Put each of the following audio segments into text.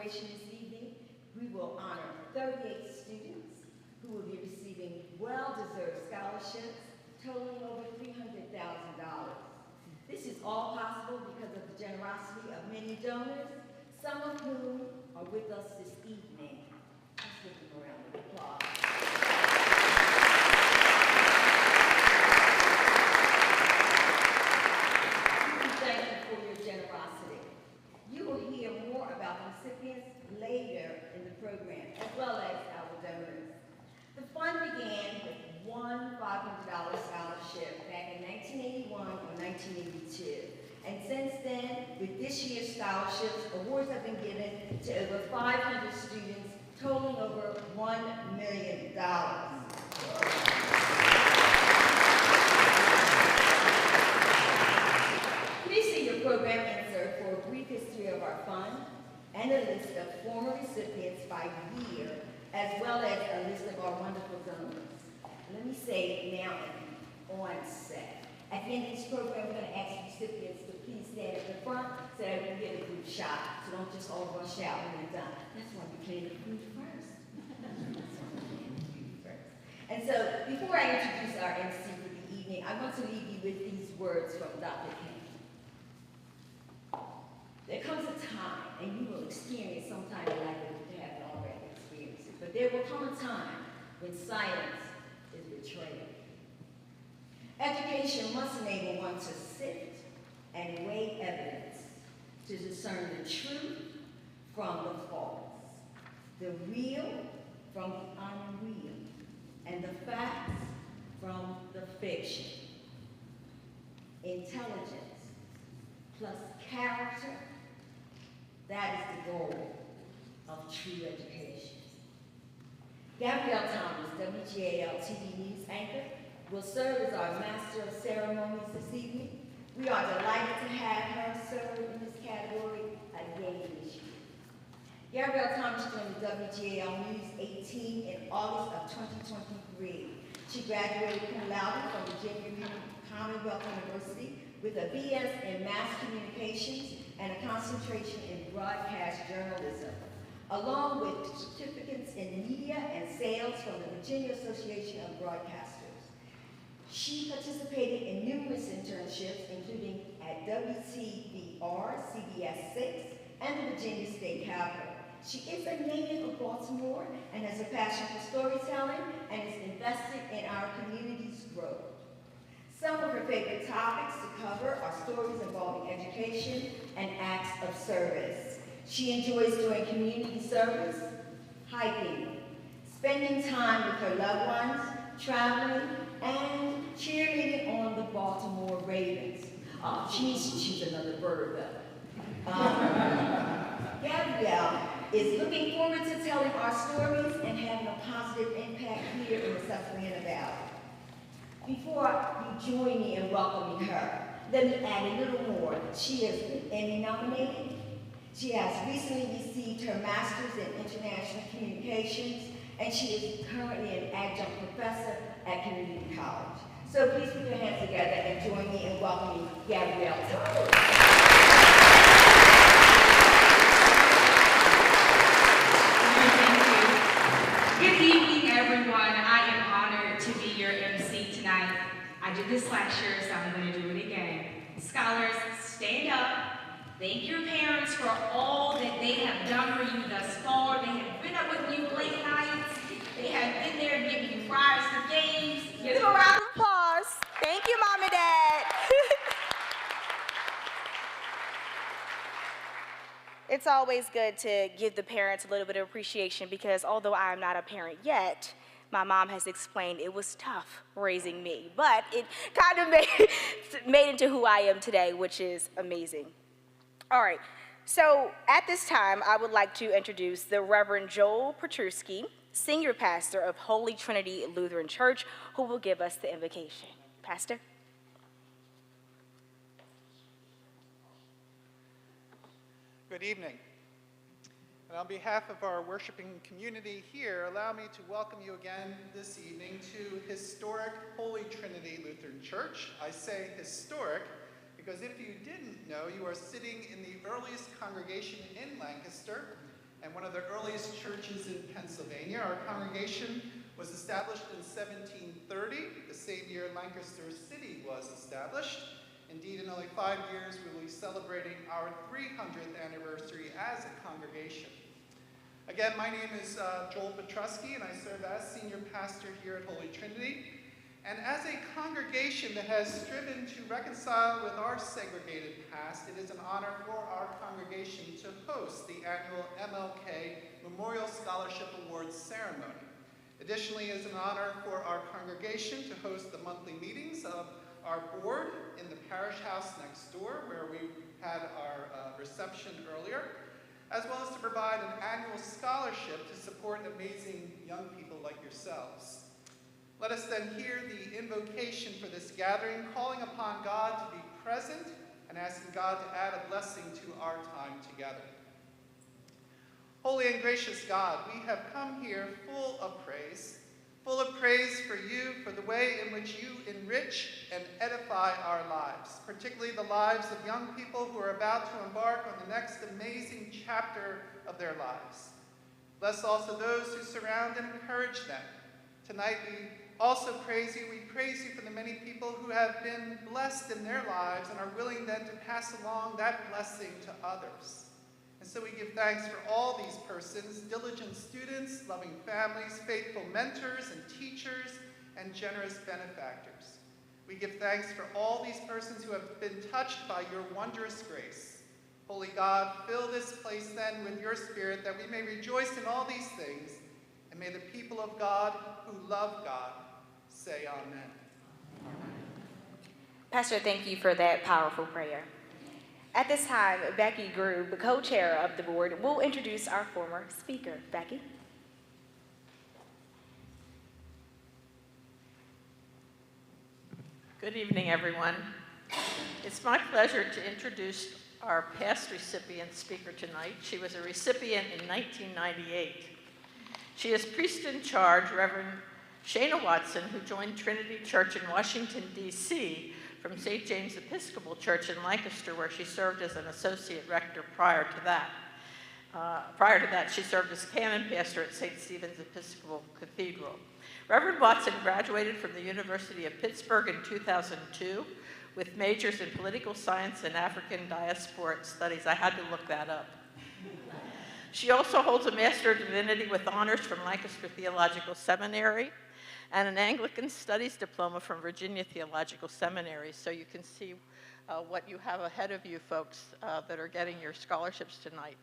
celebration this evening, we will honor 38 students who will be receiving well-deserved scholarships totaling over $300,000. This is all possible because of the generosity of many donors, some of whom are with us this evening. Let's give them a round of applause. Thank you for your generosity. You will hear more about the recipients later in the program, as well as our donors. The fund began with one $500 scholarship back in 1981 or 1982. And since then, with this year's scholarships, awards have been given to over 500 students, totaling over $1 million. Please see your program insert for a brief history of our fund and a list of former recipients by year, as well as a list of our wonderful donors. Let me say now and onset. At the end of this program, we're going to ask recipients to please stand at the front so that we can get a group shot. So don't just all rush out when they're done. That's why we clean the food first. And so, before I introduce our MC for the evening, I want to leave you with these words from Dr. King. There comes a time, and you will experience sometime in life if you haven't already experienced it, but there will come a time when silence is betrayal. Education must enable one to sift and weigh evidence to discern the truth from the false, the real from the unreal, and the facts from the fiction. Intelligence plus character, that is the goal of true education. Gabrielle Thomas, WGAL TV News anchor, will serve as our master of ceremonies this evening. We are delighted to have her serve in this category again this year. Gabrielle Thomas joined the WGAL News 18 in August of 2023. She graduated cum laude from Virginia Commonwealth University with a BS in Mass Communications and a concentration in broadcast journalism, along with certificates in media and sales from the Virginia Association of Broadcasters. She participated in numerous internships, including at WTVR, CBS 6, and the Virginia State Capitol. She is a native of Baltimore and has a passion for storytelling and is invested in our community's growth. Some of her favorite topics to cover are stories involving education and acts of service. She enjoys doing community service, hiking, spending time with her loved ones, traveling, and cheerleading on the Baltimore Ravens. Oh, she's another bird, though. Gabrielle is looking forward to telling our stories and having a positive impact here in the Susquehanna Valley. Before you join me in welcoming her, let me add a little more. She has been Emmy nominated. She has recently received her Master's in International Communications, and she is currently an adjunct professor at Community College. So please put your hands together and join me in welcoming Gabrielle Thomas. Good evening, everyone. I am honored to be your MC tonight. I did this last year, so I'm going to do it again. Scholars, stand up. Thank your parents for all that they have done for you thus far. They have been up with you late nights. They have been there giving you rides to games. Give them a round of applause. Thank you, Mom and Dad. It's always good to give the parents a little bit of appreciation because although I am not a parent yet, my mom has explained it was tough raising me, but it kind of made into who I am today, which is amazing. All right, so at this time, I would like to introduce the Reverend Joel Petruski, Senior Pastor of Holy Trinity Lutheran Church, who will give us the invocation. Pastor? Good evening. And on behalf of our worshiping community here, allow me to welcome you again this evening to historic Holy Trinity Lutheran Church. I say historic because if you didn't know, you are sitting in the earliest congregation in Lancaster, and one of the earliest churches in Pennsylvania. Our congregation was established in 1730, the same year Lancaster City was established. Indeed, in only 5 years, we will be celebrating our 300th anniversary as a congregation. Again, my name is Joel Petrusky, and I serve as senior pastor here at Holy Trinity. And as a congregation that has striven to reconcile with our segregated past, it is an honor for our congregation to host the annual MLK Memorial Scholarship Awards ceremony. Additionally, it is an honor for our congregation to host the monthly meetings of our board in the parish house next door, where we had our reception earlier, as well as to provide an annual scholarship to support amazing young people like yourselves. Let us then hear the invocation for this gathering, calling upon God to be present and asking God to add a blessing to our time together. Holy and gracious God, we have come here full of praise for you, for the way in which you enrich and edify our lives, particularly the lives of young people who are about to embark on the next amazing chapter of their lives. Bless also those who surround and encourage them. Tonight we also praise you. We praise you for the many people who have been blessed in their lives and are willing then to pass along that blessing to others. And so we give thanks for all these persons, diligent students, loving families, faithful mentors and teachers, and generous benefactors. We give thanks for all these persons who have been touched by your wondrous grace. Holy God, fill this place then with your Spirit, that we may rejoice in all these things, and may the people of God who love God say amen. Pastor, thank you for that powerful prayer. At this time, Becky Grube, the co-chair of the board, will introduce our former speaker. Becky. Good evening, everyone. It's my pleasure to introduce our past recipient speaker tonight. She was a recipient in 1998. She is priest in charge, Reverend Shana Watson, who joined Trinity Church in Washington, D.C. from St. James Episcopal Church in Lancaster, where she served as an associate rector prior to that. She served as canon pastor at St. Stephen's Episcopal Cathedral. Reverend Watson graduated from the University of Pittsburgh in 2002 with majors in political science and African diasporic studies. I had to look that up. She also holds a Master of Divinity with honors from Lancaster Theological Seminary and an Anglican Studies diploma from Virginia Theological Seminary. So you can see what you have ahead of you folks that are getting your scholarships tonight.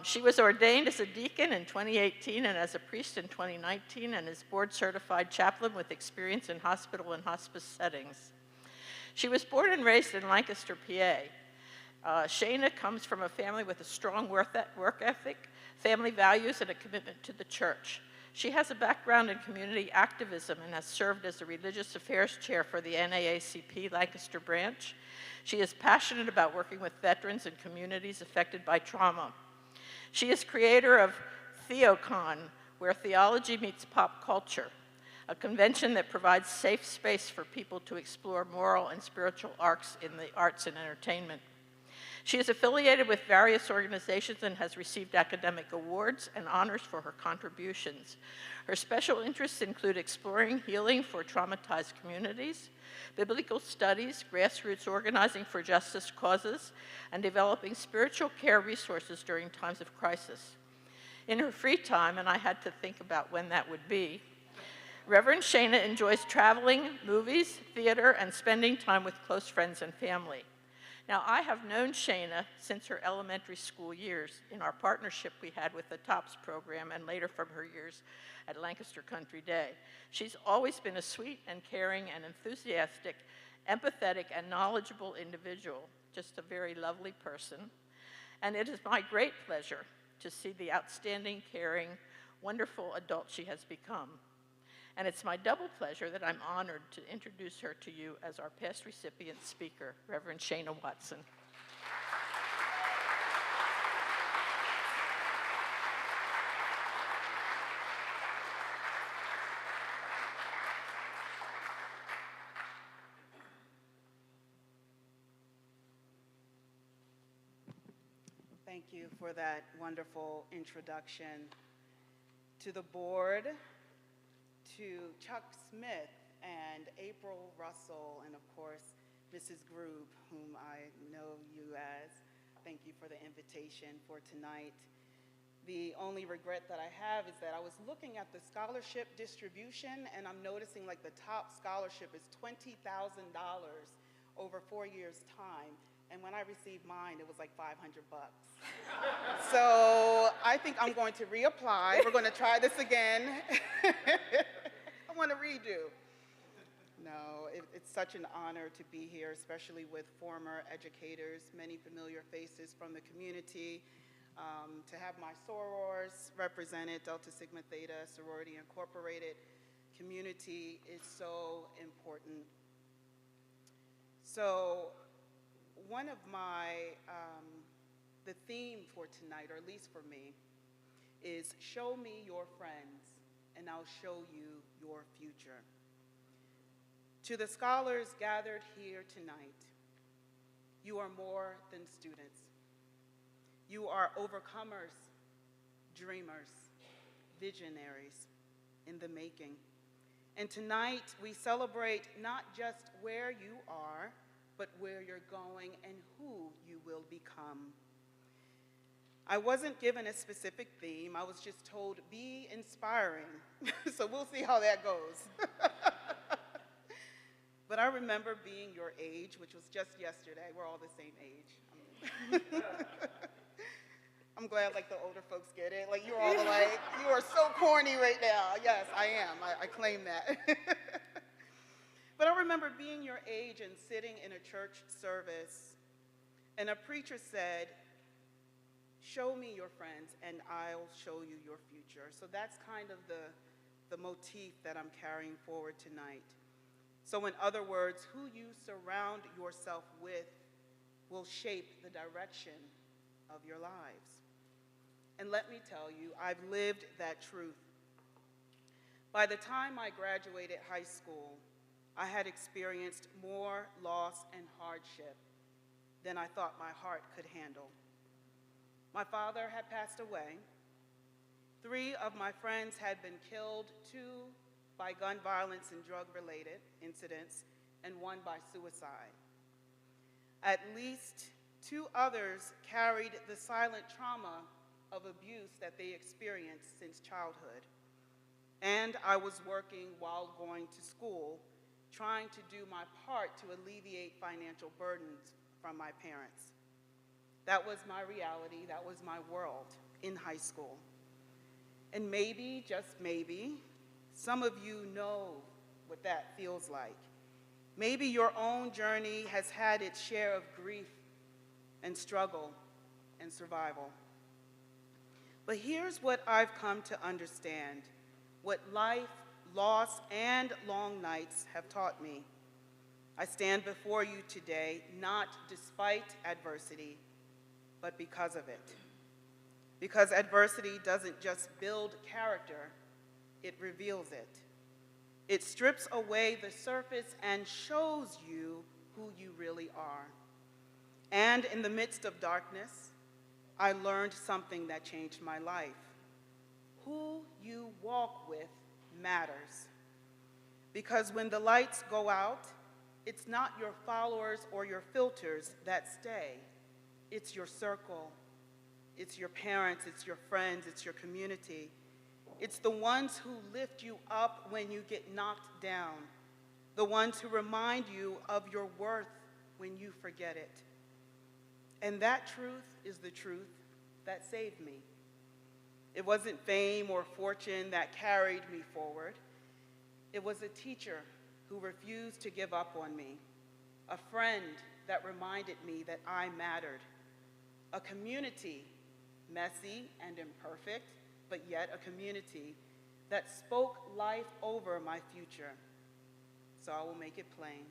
She was ordained as a deacon in 2018 and as a priest in 2019, and is board certified chaplain with experience in hospital and hospice settings. She was born and raised in Lancaster, PA. Shana comes from a family with a strong work ethic, family values, and a commitment to the church. She has a background in community activism and has served as the Religious Affairs Chair for the NAACP Lancaster branch. She is passionate about working with veterans and communities affected by trauma. She is creator of TheoCon, where theology meets pop culture, a convention that provides safe space for people to explore moral and spiritual arcs in the arts and entertainment. She is affiliated with various organizations and has received academic awards and honors for her contributions. Her special interests include exploring healing for traumatized communities, biblical studies, grassroots organizing for justice causes, and developing spiritual care resources during times of crisis. In her free time, and I had to think about when that would be, Reverend Shana enjoys traveling, movies, theater, and spending time with close friends and family. Now, I have known Shana since her elementary school years in our partnership we had with the TOPS program and later from her years at Lancaster Country Day. She's always been a sweet and caring and enthusiastic, empathetic and knowledgeable individual, just a very lovely person. And it is my great pleasure to see the outstanding, caring, wonderful adult she has become. And it's my double pleasure that I'm honored to introduce her to you as our past recipient speaker, Reverend Shana Watson. Thank Thank you for that wonderful introduction. To the board, to Chuck Smith and April Russell, and of course, Mrs. Grube, whom I know you as, thank you for the invitation for tonight. The only regret that I have is that I was looking at the scholarship distribution, and I'm noticing like the top scholarship is $20,000 over 4 years' time. And when I received mine, it was like 500 bucks. So I think I'm going to reapply. We're going to try this again. I want to redo. No, it's such an honor to be here, especially with former educators, many familiar faces from the community. To have my sorors represented, Delta Sigma Theta, Sorority Incorporated. Community is so important. So one of my, the theme for tonight, or at least for me, is show me your friends and I'll show you your future. To the scholars gathered here tonight, you are more than students. You are overcomers, dreamers, visionaries in the making. And tonight we celebrate not just where you are, but where you're going and who you will become. I wasn't given a specific theme. I was just told, be inspiring. So we'll see how that goes. But I remember being your age, which was just yesterday. We're all the same age. I'm glad like the older folks get it. Like you're all like, you are so corny right now. Yes, I am. I claim that. But I remember being your age and sitting in a church service, and a preacher said, show me your friends and I'll show you your future. So that's kind of the motif that I'm carrying forward tonight. So in other words, who you surround yourself with will shape the direction of your lives. And let me tell you, I've lived that truth. By the time I graduated high school, I had experienced more loss and hardship than I thought my heart could handle. My father had passed away. 3 of my friends had been killed, 2 by gun violence and drug-related incidents, and 1 by suicide. At least 2 others carried the silent trauma of abuse that they experienced since childhood. And I was working while going to school, trying to do my part to alleviate financial burdens from my parents. That was my reality, that was my world in high school. And maybe, just maybe, some of you know what that feels like. Maybe your own journey has had its share of grief and struggle and survival. But here's what I've come to understand, what life, loss, and long nights have taught me. I stand before you today not despite adversity, but because of it. Because adversity doesn't just build character, it reveals it. It strips away the surface and shows you who you really are. And in the midst of darkness, I learned something that changed my life. Who you walk with matters. Because when the lights go out, it's not your followers or your filters that stay. It's your circle. It's your parents, it's your friends, it's your community. It's the ones who lift you up when you get knocked down. The ones who remind you of your worth when you forget it. And that truth is the truth that saved me. It wasn't fame or fortune that carried me forward. It was a teacher who refused to give up on me, a friend that reminded me that I mattered, a community, messy and imperfect, but yet a community that spoke life over my future. So I will make it plain.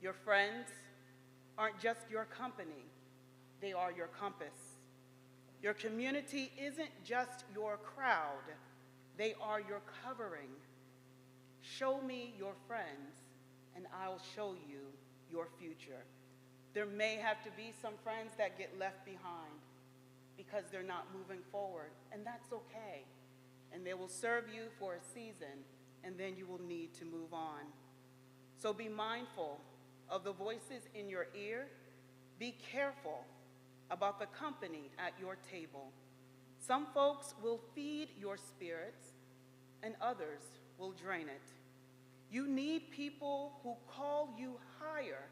Your friends aren't just your company, they are your compass. Your community isn't just your crowd, they are your covering. Show me your friends, and I'll show you your future. There may have to be some friends that get left behind, because they're not moving forward, and that's okay. And they will serve you for a season, and then you will need to move on. So be mindful of the voices in your ear. Be careful about the company at your table. Some folks will feed your spirits, and others will drain it. You need people who call you higher,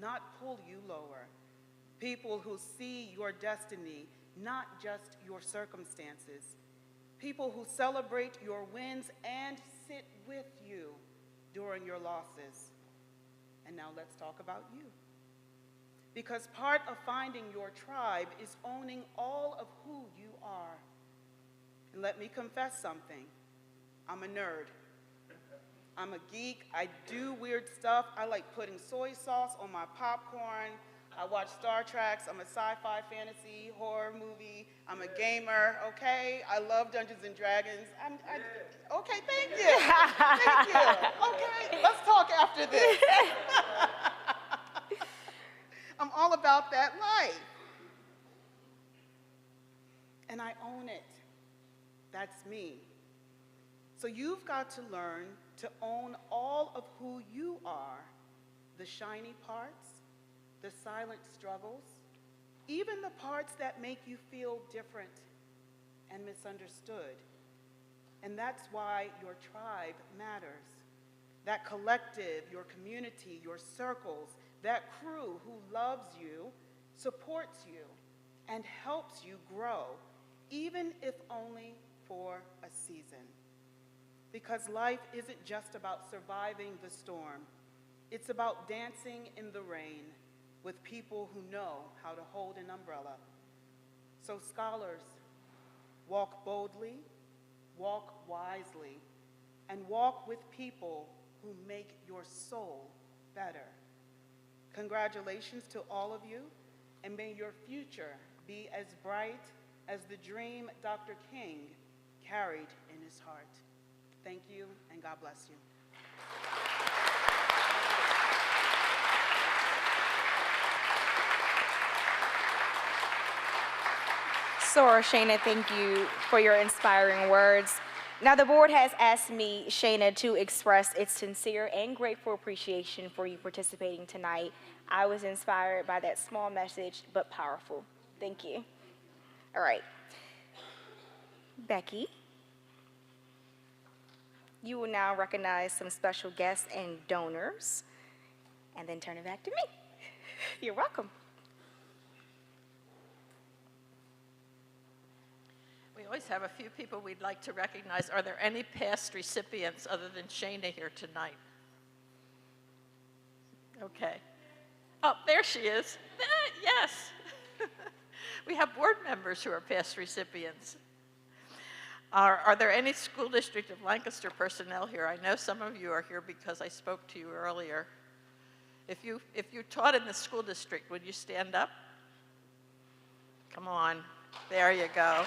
not pull you lower. People who see your destiny, not just your circumstances. People who celebrate your wins and sit with you during your losses. And now let's talk about you. Because part of finding your tribe is owning all of who you are. And let me confess something. I'm a nerd. I'm a geek. I do weird stuff. I like putting soy sauce on my popcorn. I watch Star Trek. I'm a sci-fi, fantasy, horror movie. I'm a gamer, okay? I love Dungeons and Dragons. Okay, thank you. Thank you. Okay, let's talk after this. I'm all about that life. And I own it. That's me. So you've got to learn to own all of who you are, the shiny parts, the silent struggles, even the parts that make you feel different and misunderstood. And that's why your tribe matters. That collective, your community, your circles, that crew who loves you, supports you, and helps you grow, even if only for a season. Because life isn't just about surviving the storm. It's about dancing in the rain with people who know how to hold an umbrella. So scholars, walk boldly, walk wisely, and walk with people who make your soul better. Congratulations to all of you, and may your future be as bright as the dream Dr. King carried in his heart. Thank you, and God bless you. Sora, Shayna, thank you for your inspiring words. Now, the board has asked me, Shayna, to express its sincere and grateful appreciation for you participating tonight. I was inspired by that small message, but powerful. Thank you. All right. Becky, you will now recognize some special guests and donors, and then turn it back to me. You're welcome. We always have a few people we'd like to recognize. Are there any past recipients other than Shayna here tonight? Okay. Oh, there she is. Yes. We have board members who are past recipients. Are there any school district of Lancaster personnel here? I know some of you are here because I spoke to you earlier. If you taught in the school district, would you stand up? Come on. There you go.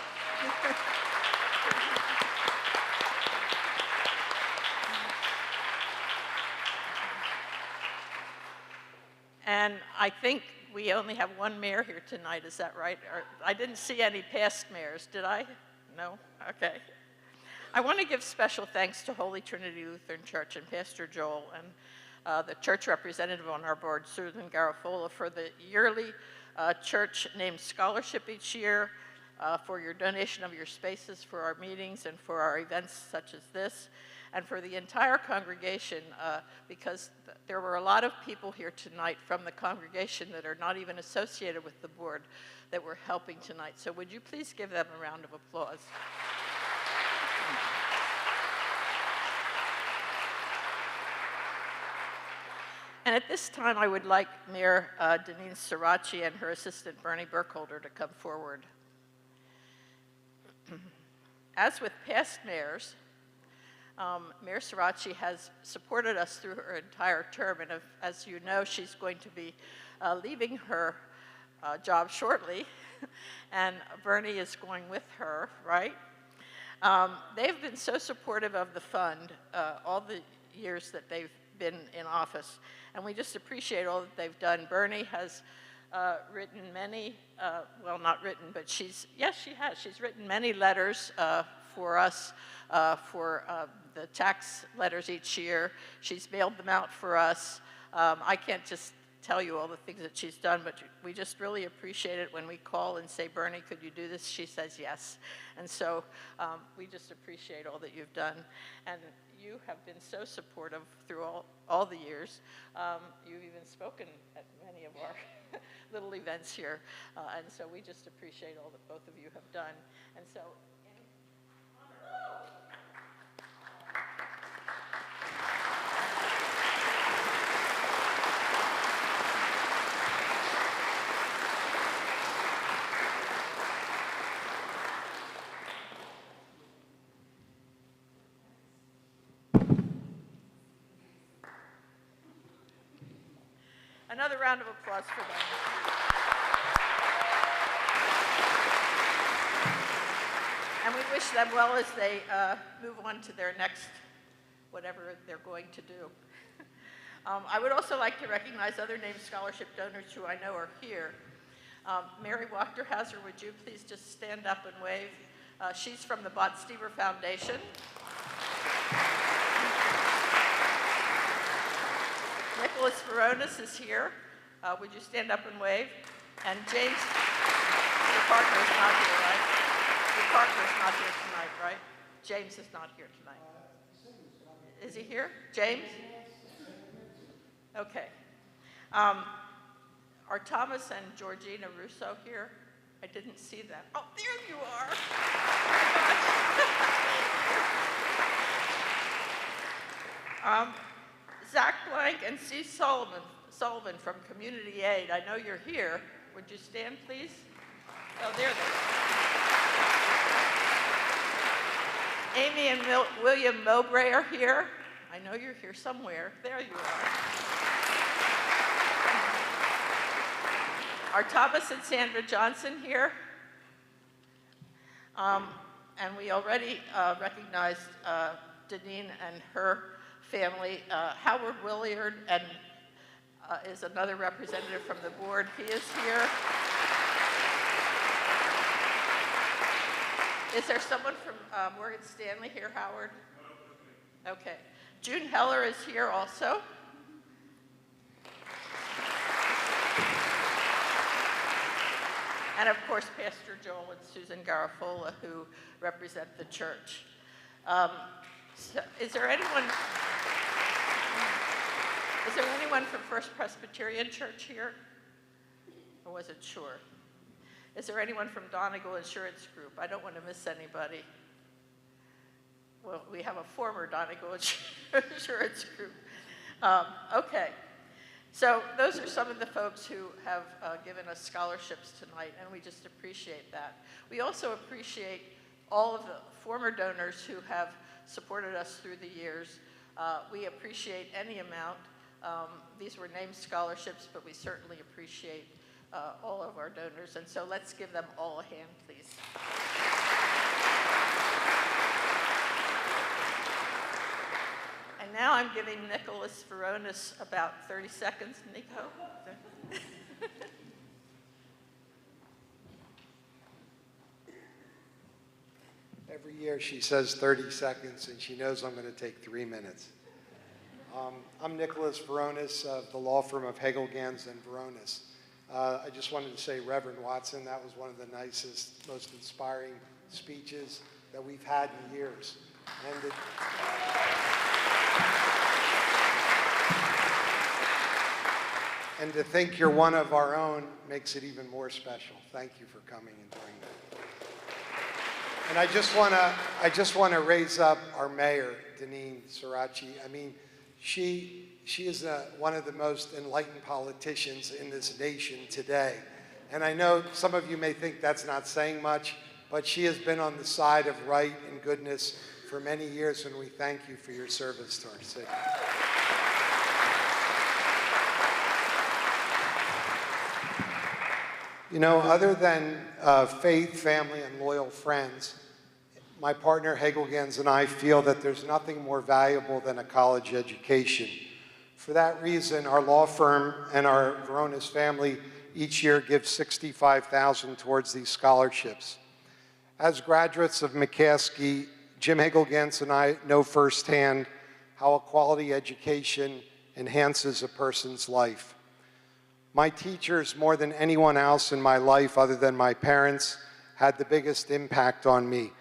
And I think we only have one mayor here tonight, is that right? Or, I didn't see any past mayors, did I? No? Okay. I want to give special thanks to Holy Trinity Lutheran Church and Pastor Joel and the church representative on our board, Susan Garofola, for the yearly church named scholarship each year, for your donation of your spaces for our meetings and for our events such as this, and for the entire congregation, because there were a lot of people here tonight from the congregation that are not even associated with the board that were helping tonight. So would you please give them a round of applause? And at this time, I would like Mayor Denise Sirachi and her assistant Bernie Burkholder to come forward. As with past mayors, Mayor Sirachi has supported us through her entire term, and as you know, she's going to be leaving her job shortly, and Bernie is going with her, right? They've been so supportive of the fund all the years that they've been in office, and we just appreciate all that they've done. Bernie has written many, well, not written, but yes, she has. She's written many letters for us, for the tax letters each year. She's mailed them out for us. I can't just tell you all the things that she's done, but we just really appreciate it when we call and say, Bernie, could you do this? She says yes. And so we just appreciate all that you've done. And you have been so supportive through all the years. You've even spoken at many of our little events here. And so we just appreciate all that both of you have done. And so, another round of applause for them. And we wish them well as they move on to their next, whatever they're going to do. I would also like to recognize other named scholarship donors who I know are here. Mary Wachterhauser, would you please just stand up and wave? She's from the Bot Stever Foundation. Nicholas Veronis is here. Would you stand up and wave? And James, your partner is not here, right? Your partner is not here tonight, right? James is not here tonight. Is he here? James? Okay. Are Thomas and Georgina Russo here? I didn't see them. Oh, there you are. Oh my gosh. Zach Blank and C. Sullivan from Community Aid. I know you're here. Would you stand, please? Oh, there they are. Amy and William Mowbray are here. I know you're here somewhere. There you are. Are Thomas and Sandra Johnson here? And we already recognized Deneen and her family. Howard Williard is another representative from the board. He is here. Is there someone from Morgan Stanley here, Howard? Okay. June Heller is here also. And of course, Pastor Joel and Susan Garafola, who represent the church. So is there anyone from First Presbyterian Church here? I wasn't sure. Is there anyone from Donegal Insurance Group? I don't want to miss anybody. Well, we have a former Donegal Insurance Group. Okay. So those are some of the folks who have given us scholarships tonight, and we just appreciate that. We also appreciate all of the former donors who have supported us through the years. We appreciate any amount. These were named scholarships, but we certainly appreciate all of our donors. And so let's give them all a hand, please. And now I'm giving Nicholas Veronis about 30 seconds. Nico? Every year she says 30 seconds, and she knows I'm going to take 3 minutes. I'm Nicholas Veronis of the law firm of Hegel, Ganz, and Veronis. I just wanted to say, Reverend Watson, that was one of the nicest, most inspiring speeches that we've had in years. And to think you're one of our own makes it even more special. Thank you for coming and doing that. And I just want to raise up our mayor, Deneen Sirachi. I mean, she is one of the most enlightened politicians in this nation today. And I know some of you may think that's not saying much, but she has been on the side of right and goodness for many years, and we thank you for your service to our city. You know, other than faith, family, and loyal friends, my partner Hegel, Ganz, and I feel that there's nothing more valuable than a college education. For that reason, our law firm and our Veronis family each year give $65,000 towards these scholarships. As graduates of McCaskey, Jim Higgelgans and I know firsthand how a quality education enhances a person's life. My teachers, more than anyone else in my life other than my parents, had the biggest impact on me.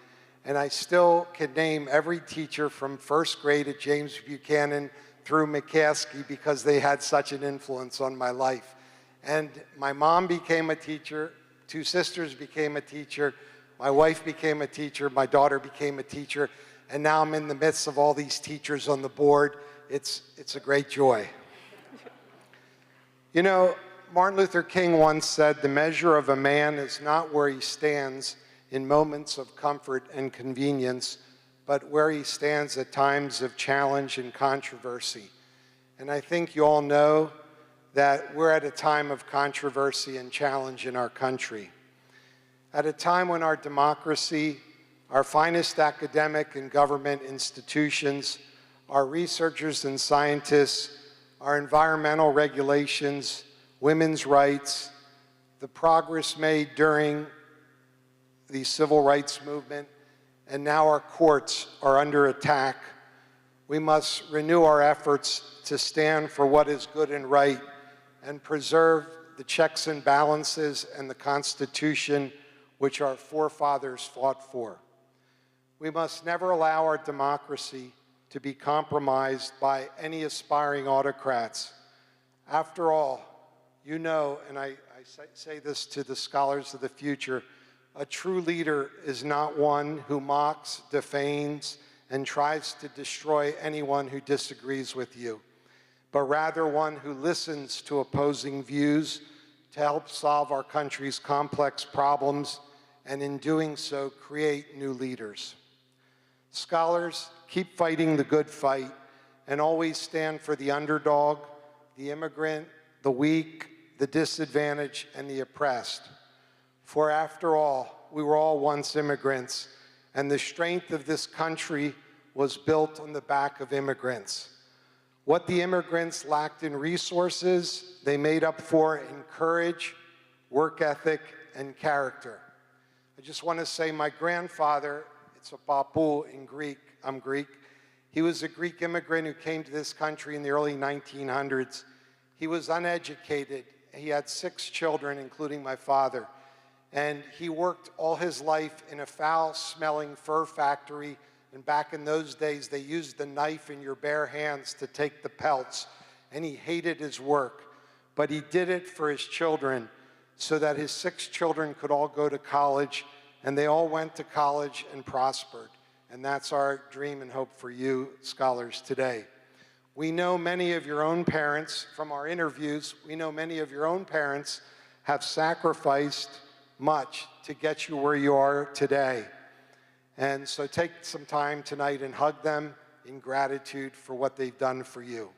And I still can name every teacher from first grade at James Buchanan through McCaskey because they had such an influence on my life. And my mom became a teacher, 2 sisters became a teacher, my wife became a teacher, my daughter became a teacher, and now I'm in the midst of all these teachers on the board. It's a great joy. You know, Martin Luther King once said, "The measure of a man is not where he stands in moments of comfort and convenience, but where he stands at times of challenge and controversy." And I think you all know that we're at a time of controversy and challenge in our country. At a time when our democracy, our finest academic and government institutions, our researchers and scientists, our environmental regulations, women's rights, the progress made during the civil rights movement, and now our courts are under attack, we must renew our efforts to stand for what is good and right and preserve the checks and balances and the Constitution which our forefathers fought for. We must never allow our democracy to be compromised by any aspiring autocrats. After all, you know, and I say this to the scholars of the future, a true leader is not one who mocks, defames, and tries to destroy anyone who disagrees with you, but rather one who listens to opposing views to help solve our country's complex problems, and in doing so, create new leaders. Scholars, keep fighting the good fight and always stand for the underdog, the immigrant, the weak, the disadvantaged, and the oppressed. For after all, we were all once immigrants, and the strength of this country was built on the back of immigrants. What the immigrants lacked in resources, they made up for in courage, work ethic, and character. I just want to say my grandfather, it's a papu in Greek, I'm Greek, he was a Greek immigrant who came to this country in the early 1900s. He was uneducated. He had 6 children, including my father. And he worked all his life in a foul-smelling fur factory. And back in those days, they used the knife in your bare hands to take the pelts. And he hated his work. But he did it for his children so that his 6 children could all go to college. And they all went to college and prospered. And that's our dream and hope for you, scholars, today. We know many of your own parents, from our interviews, we know many of your own parents have sacrificed much to get you where you are today. And so take some time tonight and hug them in gratitude for what they've done for you.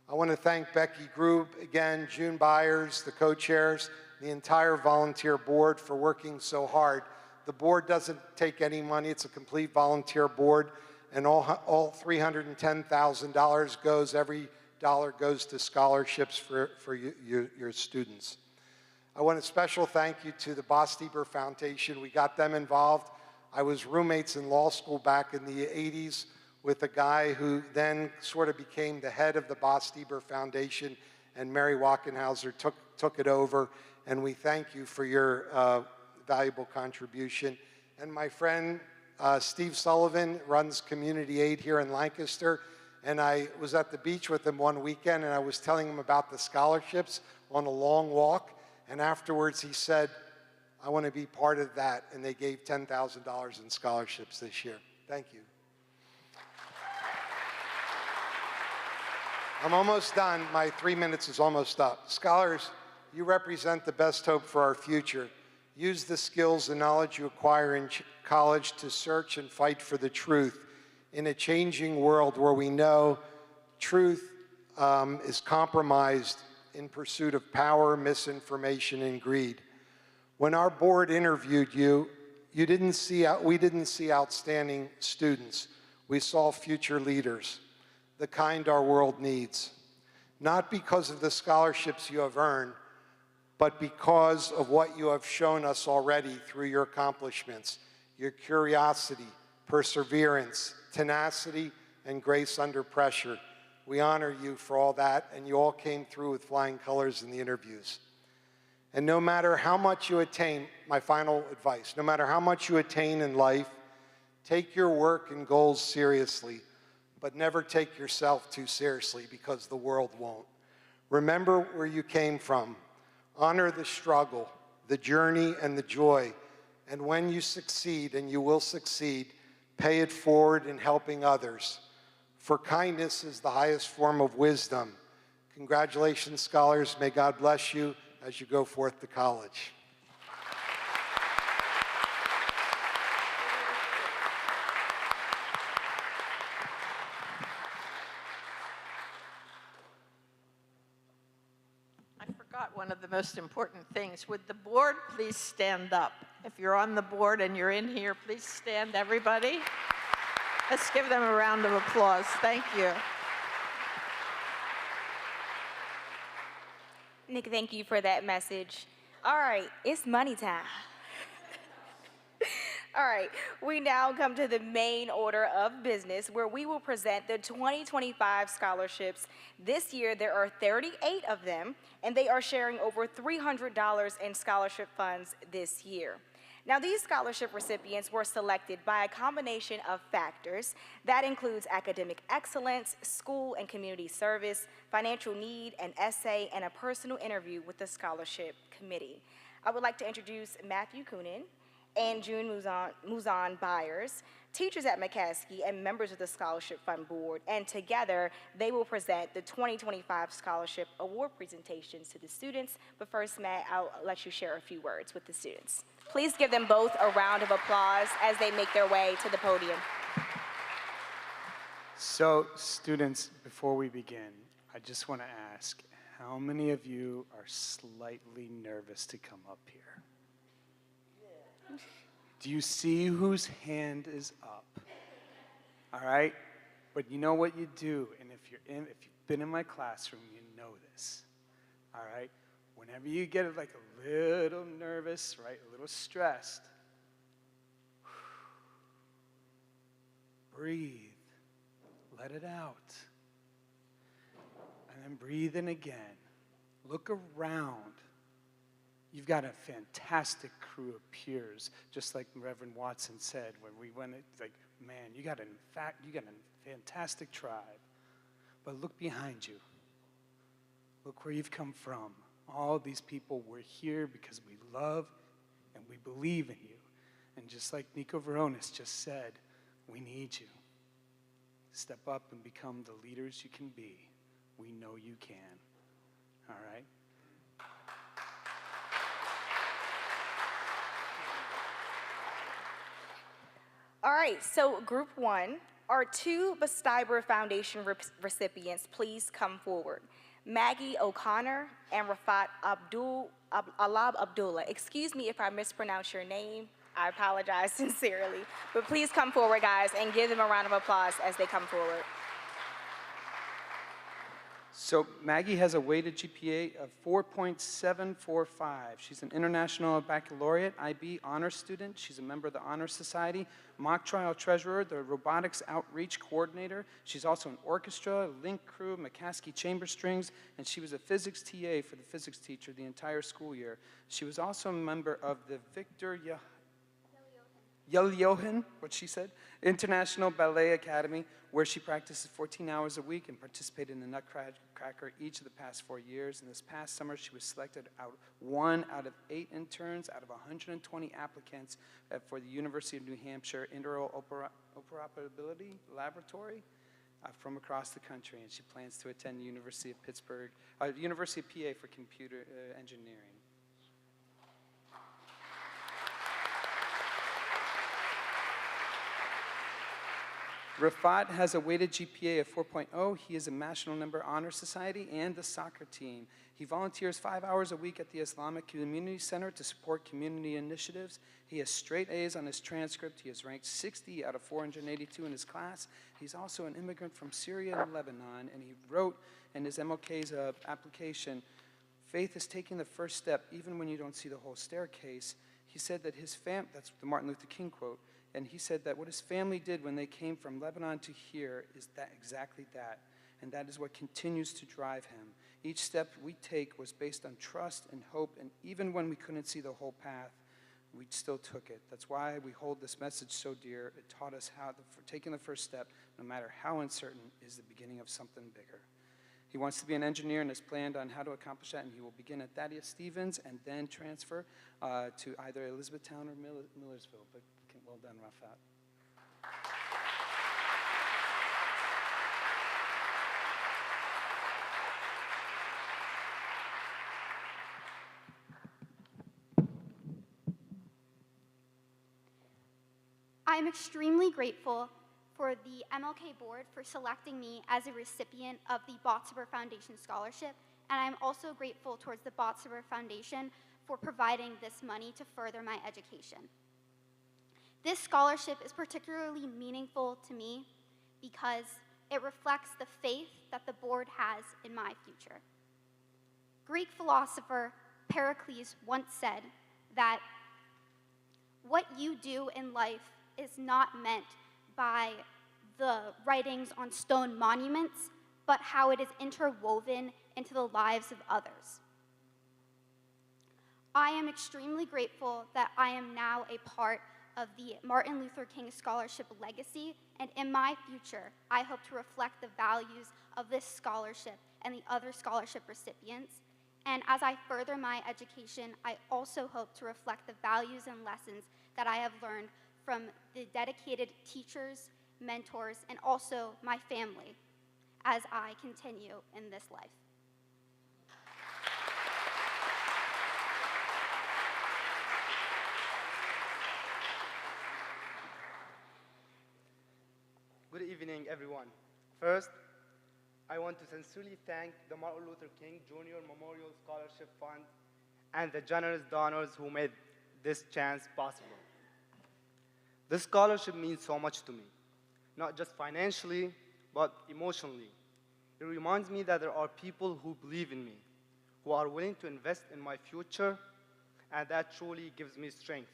I want to thank Becky Grube again, June Byers, the co-chairs, the entire volunteer board for working so hard. The board doesn't take any money, it's a complete volunteer board. And all $310,000 goes, every dollar goes to scholarships for your students. I want a special thank you to the Boss-Dieber Foundation. We got them involved. I was roommates in law school back in the 80s with a guy who then sort of became the head of the Boss-Dieber Foundation, and Mary Wackenhauser took it over, and we thank you for your valuable contribution. And my friend, Steve Sullivan runs Community Aid here in Lancaster, and I was at the beach with him one weekend, and I was telling him about the scholarships on a long walk, and afterwards he said, I want to be part of that, and they gave $10,000 in scholarships this year. Thank you. I'm almost done. My 3 minutes is almost up. Scholars, you represent the best hope for our future. Use the skills and knowledge you acquire in college to search and fight for the truth in a changing world where we know truth is compromised in pursuit of power, misinformation, and greed. When our board interviewed you, we didn't see outstanding students. We saw future leaders, the kind our world needs. Not because of the scholarships you have earned, but because of what you have shown us already through your accomplishments, your curiosity, perseverance, tenacity, and grace under pressure. We honor you for all that, and you all came through with flying colors in the interviews. And no matter how much you attain, my final advice, no matter how much you attain in life, take your work and goals seriously, but never take yourself too seriously, because the world won't. Remember where you came from. Honor the struggle, the journey, and the joy. And when you succeed, and you will succeed, pay it forward in helping others. For kindness is the highest form of wisdom. Congratulations, scholars. May God bless you as you go forth to college. I forgot one of the most important things. Would the board please stand up? If you're on the board and you're in here, please stand, everybody. Let's give them a round of applause. Thank you. Nick, thank you for that message. All right, it's money time. All right, we now come to the main order of business, where we will present the 2025 scholarships. This year, there are 38 of them, and they are sharing over $300 in scholarship funds this year. Now, these scholarship recipients were selected by a combination of factors that includes academic excellence, school and community service, financial need, an essay, and a personal interview with the scholarship committee. I would like to introduce Matthew Coonan and June Muzan Byers, teachers at McCaskey and members of the Scholarship Fund Board, and together they will present the 2025 Scholarship Award presentations to the students. But first, Matt, I'll let you share a few words with the students. Please give them both a round of applause as they make their way to the podium. So, students, before we begin, I just want to ask, how many of you are slightly nervous to come up here? Do you see whose hand is up? All right? But you know what you do, and if you've been in my classroom, you know this. All right? Whenever you get like a little nervous, right, a little stressed, breathe, let it out. And then breathe in again. Look around. You've got a fantastic crew of peers, just like Reverend Watson said when we went. Like, man, you got a fantastic tribe. But look behind you. Look where you've come from. All these people were here because we love and we believe in you. And just like Nico Veronis just said, we need you. Step up and become the leaders you can be. We know you can. All right? All right, so group one, our two Basteiber Foundation recipients, please come forward. Maggie O'Connor and Rafat Alab Abdullah. Excuse me if I mispronounce your name. I apologize sincerely. But please come forward, guys, and give them a round of applause as they come forward. So Maggie has a weighted GPA of 4.745. She's an International Baccalaureate IB honors student. She's a member of the Honor Society, mock trial treasurer, the robotics outreach coordinator. She's also an orchestra, link crew, McCaskey chamber strings, and she was a physics TA for the physics teacher the entire school year. She was also a member of the Victor Yelyohin, what she said, International Ballet Academy, where she practices 14 hours a week and participated in the Nutcracker each of the past 4 years. And this past summer, she was selected one out of 8 interns out of 120 applicants for the University of New Hampshire Interoperability Laboratory from across the country. And she plans to attend the University of Pittsburgh, University of PA for computer engineering. Rafat has a weighted GPA of 4.0. He is a National Member Honor Society and the soccer team. He volunteers 5 hours a week at the Islamic Community Center to support community initiatives. He has straight A's on his transcript. He is ranked 60 out of 482 in his class. He's also an immigrant from Syria and Lebanon, and he wrote in his MLK's application, Faith is taking the first step even when you don't see the whole staircase. He said that that's the Martin Luther King quote, and he said that what his family did when they came from Lebanon to here is that exactly that. And that is what continues to drive him. Each step we take was based on trust and hope, and even when we couldn't see the whole path, we still took it. That's why we hold this message so dear. It taught us how taking the first step, no matter how uncertain, is the beginning of something bigger. He wants to be an engineer and has planned on how to accomplish that, and he will begin at Thaddeus Stevens and then transfer to either Elizabethtown or Millersville. But well done, Rafat. I am extremely grateful for the MLK board for selecting me as a recipient of the Botziber Foundation Scholarship, and I'm also grateful towards the Botziber Foundation for providing this money to further my education. This scholarship is particularly meaningful to me because it reflects the faith that the board has in my future. Greek philosopher Pericles once said that what you do in life is not meant by the writings on stone monuments, but how it is interwoven into the lives of others. I am extremely grateful that I am now a part of the Martin Luther King Scholarship legacy, and in my future, I hope to reflect the values of this scholarship and the other scholarship recipients. And as I further my education, I also hope to reflect the values and lessons that I have learned from the dedicated teachers, mentors, and also my family as I continue in this life. Good evening, everyone. First, I want to sincerely thank the Martin Luther King Jr. Memorial Scholarship Fund and the generous donors who made this chance possible. This scholarship means so much to me, not just financially, but emotionally. It reminds me that there are people who believe in me, who are willing to invest in my future, and that truly gives me strength.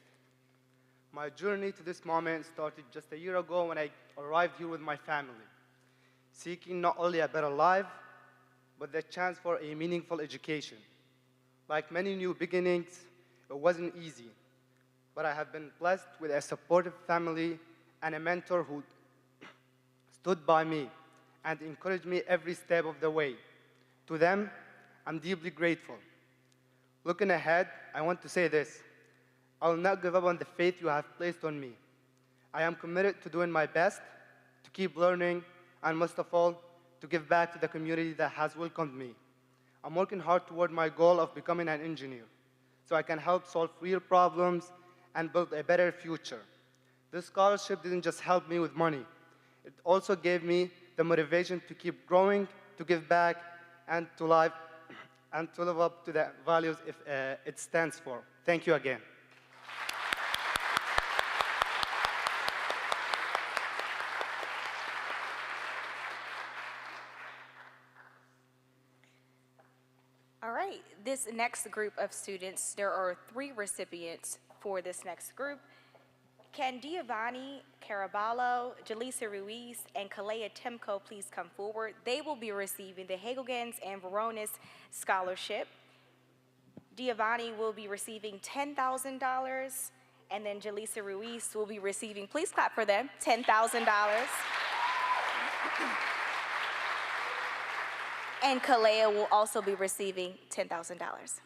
My journey to this moment started just a year ago when I arrived here with my family, seeking not only a better life, but the chance for a meaningful education. Like many new beginnings, it wasn't easy, but I have been blessed with a supportive family and a mentor who stood by me and encouraged me every step of the way. To them, I'm deeply grateful. Looking ahead, I want to say this. I will not give up on the faith you have placed on me. I am committed to doing my best, to keep learning, and most of all, to give back to the community that has welcomed me. I'm working hard toward my goal of becoming an engineer, so I can help solve real problems and build a better future. This scholarship didn't just help me with money. It also gave me the motivation to keep growing, to give back, and to live up to the values it stands for. Thank you again. All right, this next group of students, there are 3 recipients for this next group. Can Giovanni Caraballo, Jaleesa Ruiz, and Kalea Timko please come forward? They will be receiving the Hagelgens and Veronis Scholarship. Giovanni will be receiving $10,000, and then Jaleesa Ruiz will be receiving, please clap for them, $10,000. And Kalea will also be receiving $10,000.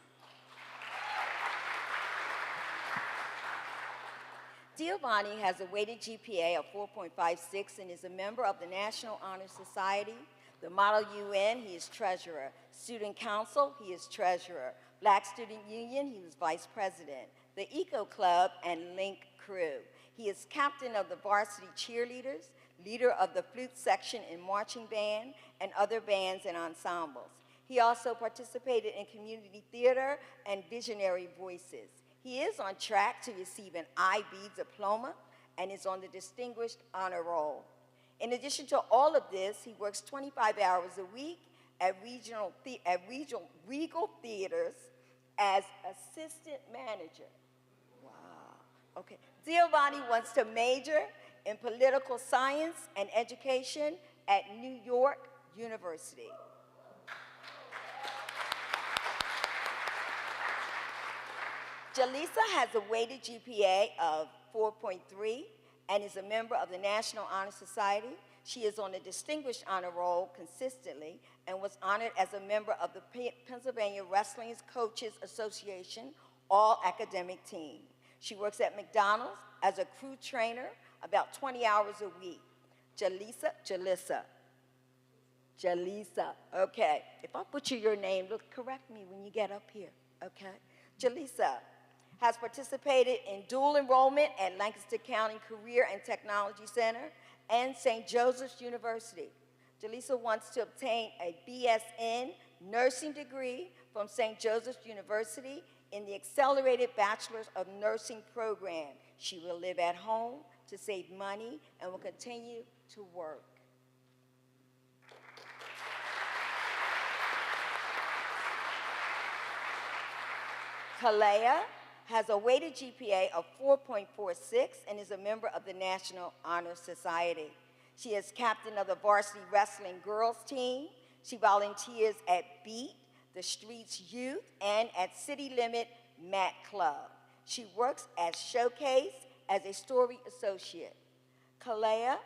Giovanni has a weighted GPA of 4.56 and is a member of the National Honor Society, the Model UN, he is treasurer, Student Council, he is treasurer, Black Student Union, he was vice president, the Eco Club, and Link Crew. He is captain of the varsity cheerleaders, leader of the flute section and marching band, and other bands and ensembles. He also participated in community theater and visionary voices. He is on track to receive an IB diploma and is on the Distinguished Honor Roll. In addition to all of this, he works 25 hours a week at Regal Theaters as assistant manager. Wow, okay. Giovanni wants to major in political science and education at New York University. Jaleesa has a weighted GPA of 4.3 and is a member of the National Honor Society. She is on the Distinguished Honor Roll consistently and was honored as a member of the Pennsylvania Wrestling Coaches Association All-Academic Team. She works at McDonald's as a crew trainer about 20 hours a week. Jaleesa, okay. If I butcher your name, look, correct me when you get up here, okay? Jaleesa has participated in dual enrollment at Lancaster County Career and Technology Center and St. Joseph's University. Jaleesa wants to obtain a BSN nursing degree from St. Joseph's University in the Accelerated Bachelor's of Nursing program. She will live at home to save money and will continue to work. Kalea has a weighted GPA of 4.46 and is a member of the National Honor Society. She is captain of the varsity wrestling girls team. She volunteers at BEAT, the Streets Youth, and at City Limit Mat Club. She works as Showcase as a story associate. Kalea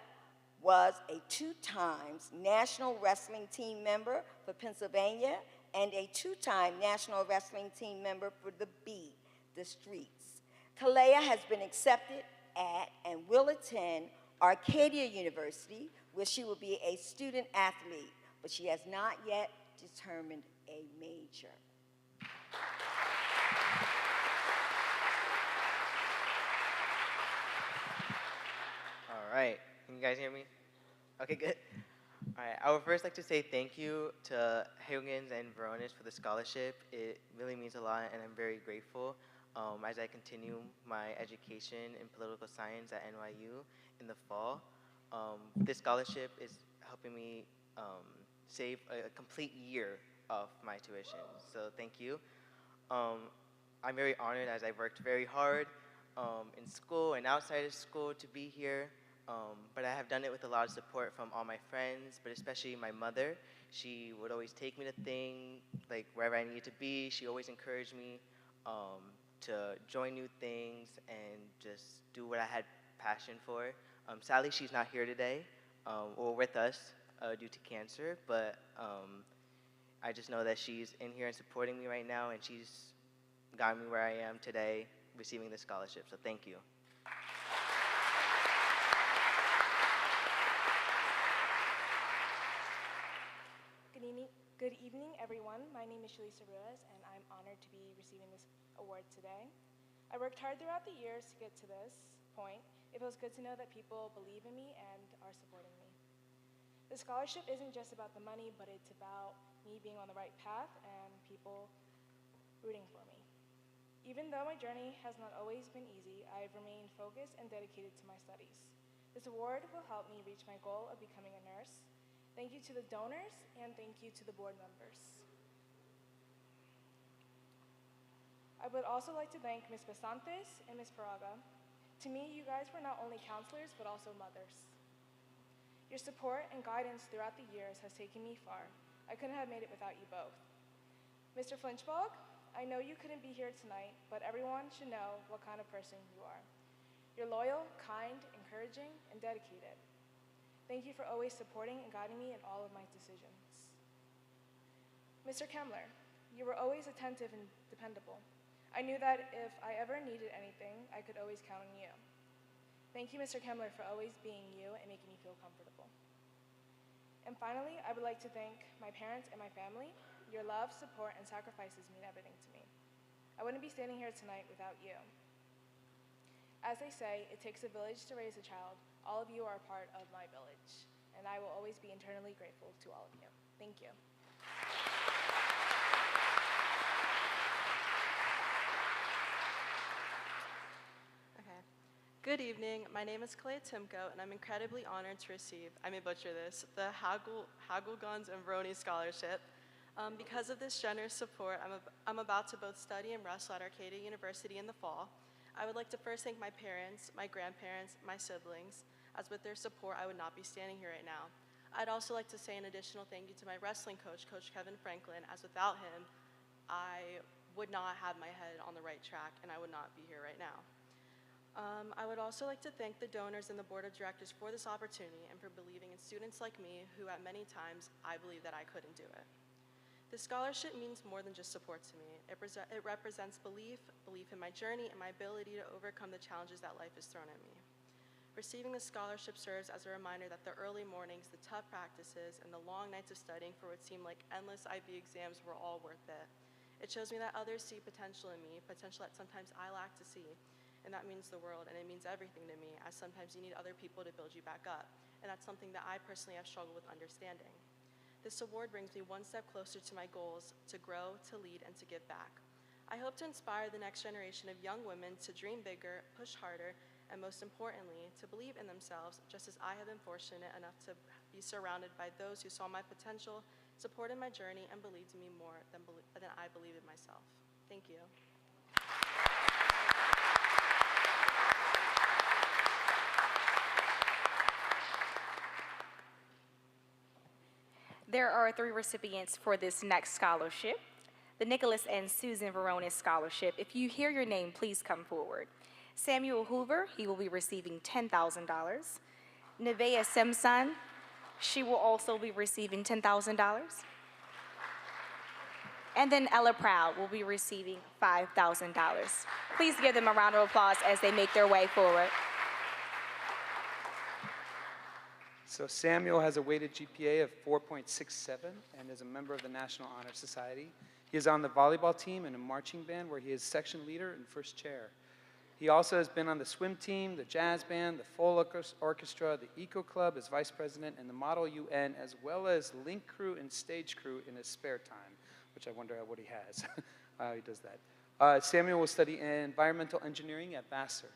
was a 2-time National Wrestling Team member for Pennsylvania and a 2-time National Wrestling Team member for the BEAT, the Streets. Kalea has been accepted at and will attend Arcadia University, where she will be a student athlete, but she has not yet determined a major. All right, can you guys hear me? Okay, good. All right, I would first like to say thank you to Huygens and Veronis for the scholarship. It really means a lot, and I'm very grateful as I continue my education in political science at NYU in the fall. This scholarship is helping me save a complete year of my tuition, so thank you. I'm very honored as I worked very hard in school and outside of school to be here. But I have done it with a lot of support from all my friends, but especially my mother. She would always take me to things, like wherever I needed to be. She always encouraged me to join new things and just do what I had passion for. Sadly, she's not here today or with us due to cancer, but I just know that she's in here and supporting me right now, and she's got me where I am today receiving this scholarship, so thank you. Good evening, everyone. My name is Shalisa Ruiz, and I'm honored to be receiving this award today. I worked hard throughout the years to get to this point. It feels good to know that people believe in me and are supporting me. The scholarship isn't just about the money, but it's about me being on the right path and people rooting for me. Even though my journey has not always been easy, I've remained focused and dedicated to my studies. This award will help me reach my goal of becoming a nurse. Thank you to the donors, and thank you to the board members. I would also like to thank Ms. Basantes and Ms. Paraga. To me, you guys were not only counselors, but also mothers. Your support and guidance throughout the years has taken me far. I couldn't have made it without you both. Mr. Flinchbog, I know you couldn't be here tonight, but everyone should know what kind of person you are. You're loyal, kind, encouraging, and dedicated. Thank you for always supporting and guiding me in all of my decisions. Mr. Kemmler, you were always attentive and dependable. I knew that if I ever needed anything, I could always count on you. Thank you, Mr. Kemmler, for always being you and making me feel comfortable. And finally, I would like to thank my parents and my family. Your love, support, and sacrifices mean everything to me. I wouldn't be standing here tonight without you. As they say, it takes a village to raise a child. All of you are a part of my village, and I will always be eternally grateful to all of you. Thank you. Good evening. My name is Kalea Timko, and I'm incredibly honored to receive, I may butcher this, the Hagelguns and Veroni Scholarship. Because of this generous support, I'm about to both study and wrestle at Arcadia University in the fall. I would like to first thank my parents, my grandparents, my siblings, as with their support, I would not be standing here right now. I'd also like to say an additional thank you to my wrestling coach, Coach Kevin Franklin, as without him, I would not have my head on the right track, and I would not be here right now. I would also like to thank the donors and the board of directors for this opportunity and for believing in students like me who at many times I believe that I couldn't do it. This scholarship means more than just support to me. It represents belief in my journey and my ability to overcome the challenges that life has thrown at me. Receiving this scholarship serves as a reminder that the early mornings, the tough practices, and the long nights of studying for what seemed like endless IB exams were all worth it. It shows me that others see potential in me, potential that sometimes I lack to see. And that means the world, and it means everything to me, as sometimes you need other people to build you back up. And that's something that I personally have struggled with understanding. This award brings me one step closer to my goals to grow, to lead, and to give back. I hope to inspire the next generation of young women to dream bigger, push harder, and most importantly, to believe in themselves, just as I have been fortunate enough to be surrounded by those who saw my potential, supported my journey, and believed in me more than I believe in myself. Thank you. There are 3 recipients for this next scholarship. The Nicholas and Susan Veronis Scholarship. If you hear your name, please come forward. Samuel Hoover, he will be receiving $10,000. Nevaeh Simpson, she will also be receiving $10,000. And then Ella Proud will be receiving $5,000. Please give them a round of applause as they make their way forward. So Samuel has a weighted GPA of 4.67 and is a member of the National Honor Society. He is on the volleyball team and a marching band where he is section leader and first chair. He also has been on the swim team, the jazz band, the full orchestra, the Eco Club as vice president, and the Model UN, as well as link crew and stage crew in his spare time, which I wonder what he has, how he does that. Samuel will study environmental engineering at Vassar.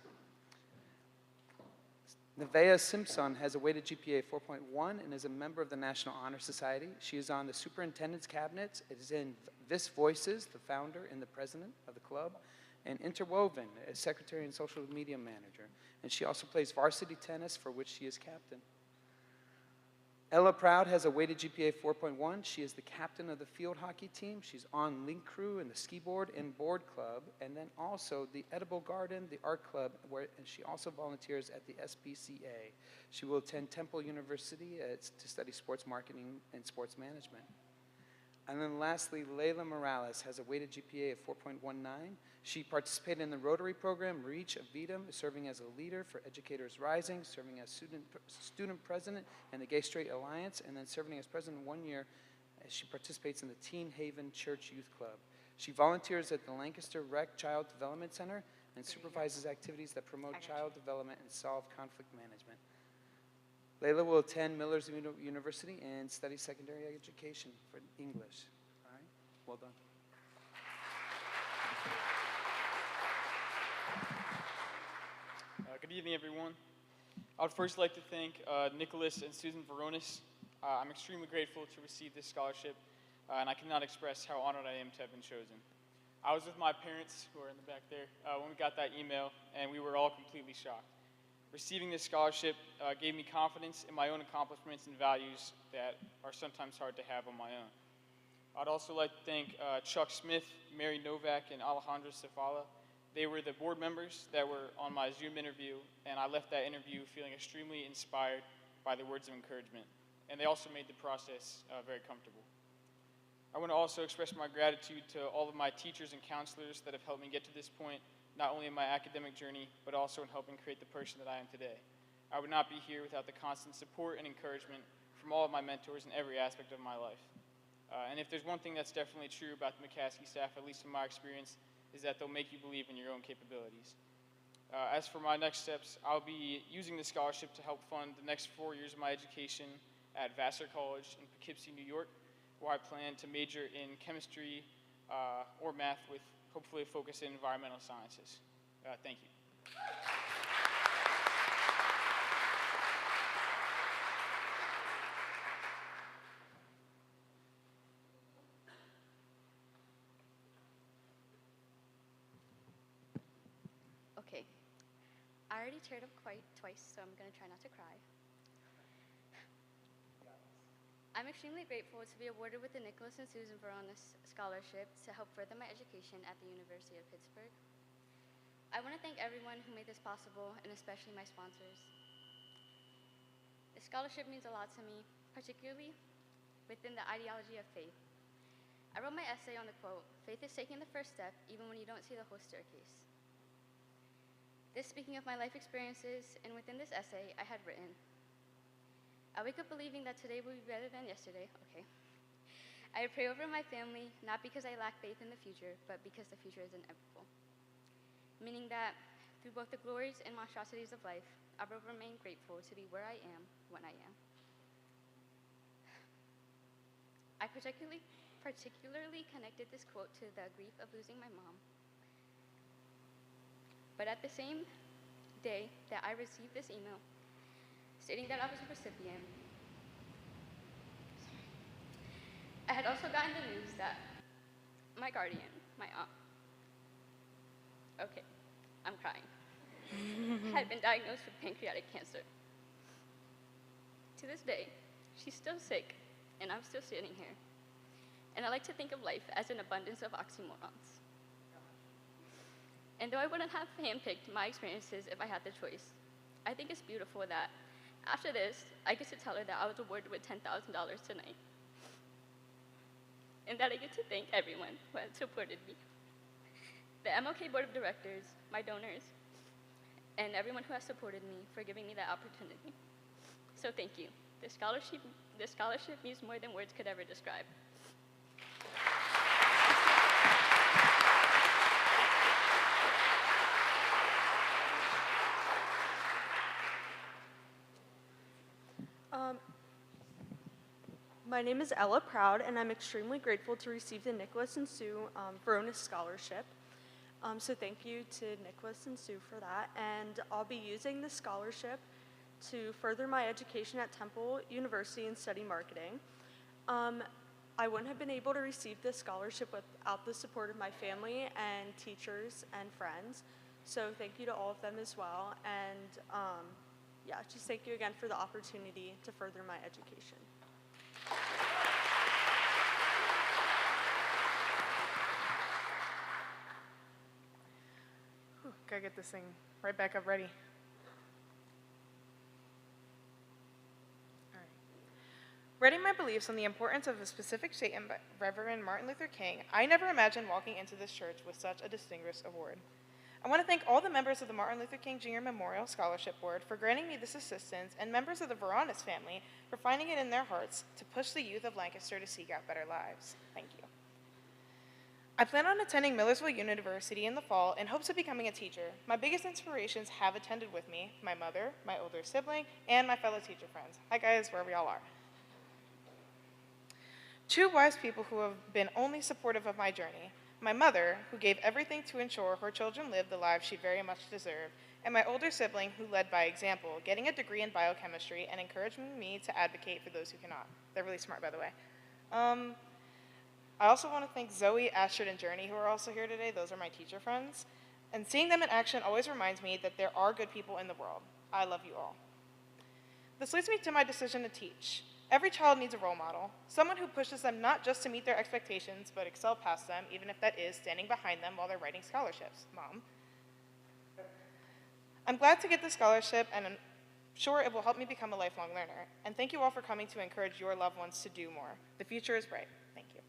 Nevaeh Simpson has a weighted GPA of 4.1 and is a member of the National Honor Society. She is on the superintendent's cabinet. It is in Vis Voices, the founder and the president of the club, and Interwoven, as secretary and social media manager. And she also plays varsity tennis, for which she is captain. Ella Proud has a weighted GPA of 4.1. She is the captain of the field hockey team. She's on link crew and the ski board and board club, and then also the Edible Garden, the art club, and she also volunteers at the SPCA. She will attend Temple University to study sports marketing and sports management. And then lastly, Layla Morales has a weighted GPA of 4.19. She participated in the Rotary program, Reach of VEDM, serving as a leader for Educators Rising, serving as student president in the Gay Straight Alliance, and then serving as president 1 year as she participates in the Teen Haven Church Youth Club. She volunteers at the Lancaster Rec Child Development Center and supervises activities that promote child development and solve conflict management. Layla will attend Miller's University and study secondary education for English. All right, well done. Good evening, everyone. I would first like to thank Nicholas and Susan Veronis. I'm extremely grateful to receive this scholarship, and I cannot express how honored I am to have been chosen. I was with my parents, who are in the back there, when we got that email, and we were all completely shocked. Receiving this scholarship gave me confidence in my own accomplishments and values that are sometimes hard to have on my own. I'd also like to thank Chuck Smith, Mary Novak, and Alejandra Cefala. They were the board members that were on my Zoom interview, and I left that interview feeling extremely inspired by the words of encouragement. And they also made the process very comfortable. I want to also express my gratitude to all of my teachers and counselors that have helped me get to this point, not only in my academic journey, but also in helping create the person that I am today. I would not be here without the constant support and encouragement from all of my mentors in every aspect of my life. And if there's one thing that's definitely true about the McCaskey staff, at least in my experience, is that they'll make you believe in your own capabilities. As for my next steps, I'll be using this scholarship to help fund the next 4 years of my education at Vassar College in Poughkeepsie, New York, where I plan to major in chemistry or math with hopefully a focus in environmental sciences. Thank you. I already teared up quite twice, so I'm going to try not to cry. I'm extremely grateful to be awarded with the Nicholas and Susan Veronis Scholarship to help further my education at the University of Pittsburgh. I want to thank everyone who made this possible, and especially my sponsors. The scholarship means a lot to me, particularly within the ideology of faith. I wrote my essay on the quote, "Faith is taking the first step even when you don't see the whole staircase." This speaking of my life experiences, and within this essay, I had written, I wake up believing that today will be better than yesterday, okay. I pray over my family, not because I lack faith in the future, but because the future is inevitable. Meaning that through both the glories and monstrosities of life, I will remain grateful to be where I am when I am. I particularly connected this quote to the grief of losing my mom. But at the same day that I received this email stating that I was a recipient, I had also gotten the news that my guardian, my aunt, okay, I'm crying, had been diagnosed with pancreatic cancer. To this day, she's still sick, and I'm still sitting here. And I like to think of life as an abundance of oxymorons. And though I wouldn't have handpicked my experiences if I had the choice, I think it's beautiful that after this, I get to tell her that I was awarded with $10,000 tonight. And that I get to thank everyone who has supported me. The MLK Board of Directors, my donors, and everyone who has supported me for giving me that opportunity. So thank you. This scholarship means more than words could ever describe. My name is Ella Proud, and I'm extremely grateful to receive the Nicholas and Sue Veronis Scholarship. So thank you to Nicholas and Sue for that. And I'll be using this scholarship to further my education at Temple University and study marketing. I wouldn't have been able to receive this scholarship without the support of my family and teachers and friends. So thank you to all of them as well. And yeah, just thank you again for the opportunity to further my education. Whew, gotta get this thing right back up ready. All right. Reading my beliefs on the importance of a specific statement by Reverend Martin Luther King, I never imagined walking into this church with such a distinguished award. I want to thank all the members of the Martin Luther King Jr. Memorial Scholarship Board for granting me this assistance, and members of the Veronis family for finding it in their hearts to push the youth of Lancaster to seek out better lives. Thank you. I plan on attending Millersville University in the fall in hopes of becoming a teacher. My biggest inspirations have attended with me: my mother, my older sibling, and my fellow teacher friends. Hi guys, wherever y'all are. Two wise people who have been only supportive of my journey: my mother, who gave everything to ensure her children lived the lives she very much deserved, and my older sibling, who led by example, getting a degree in biochemistry and encouraging me to advocate for those who cannot. They're really smart, by the way. I also want to thank Zoe, Astrid, and Journey, who are also here today. Those are my teacher friends. And seeing them in action always reminds me that there are good people in the world. I love you all. This leads me to my decision to teach. Every child needs a role model, someone who pushes them not just to meet their expectations, but excel past them, even if that is standing behind them while they're writing scholarships. Mom. I'm glad to get this scholarship, and I'm sure it will help me become a lifelong learner. And thank you all for coming to encourage your loved ones to do more. The future is bright. Thank you.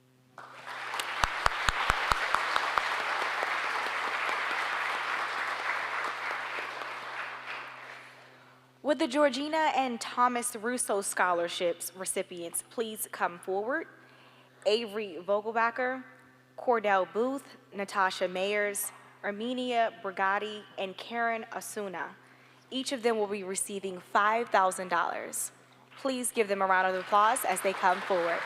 Would the Georgina and Thomas Russo Scholarships recipients please come forward? Avery Vogelbacher, Cordell Booth, Natasha Mayers, Armenia Brigatti, and Karen Asuna. Each of them will be receiving $5,000. Please give them a round of applause as they come forward.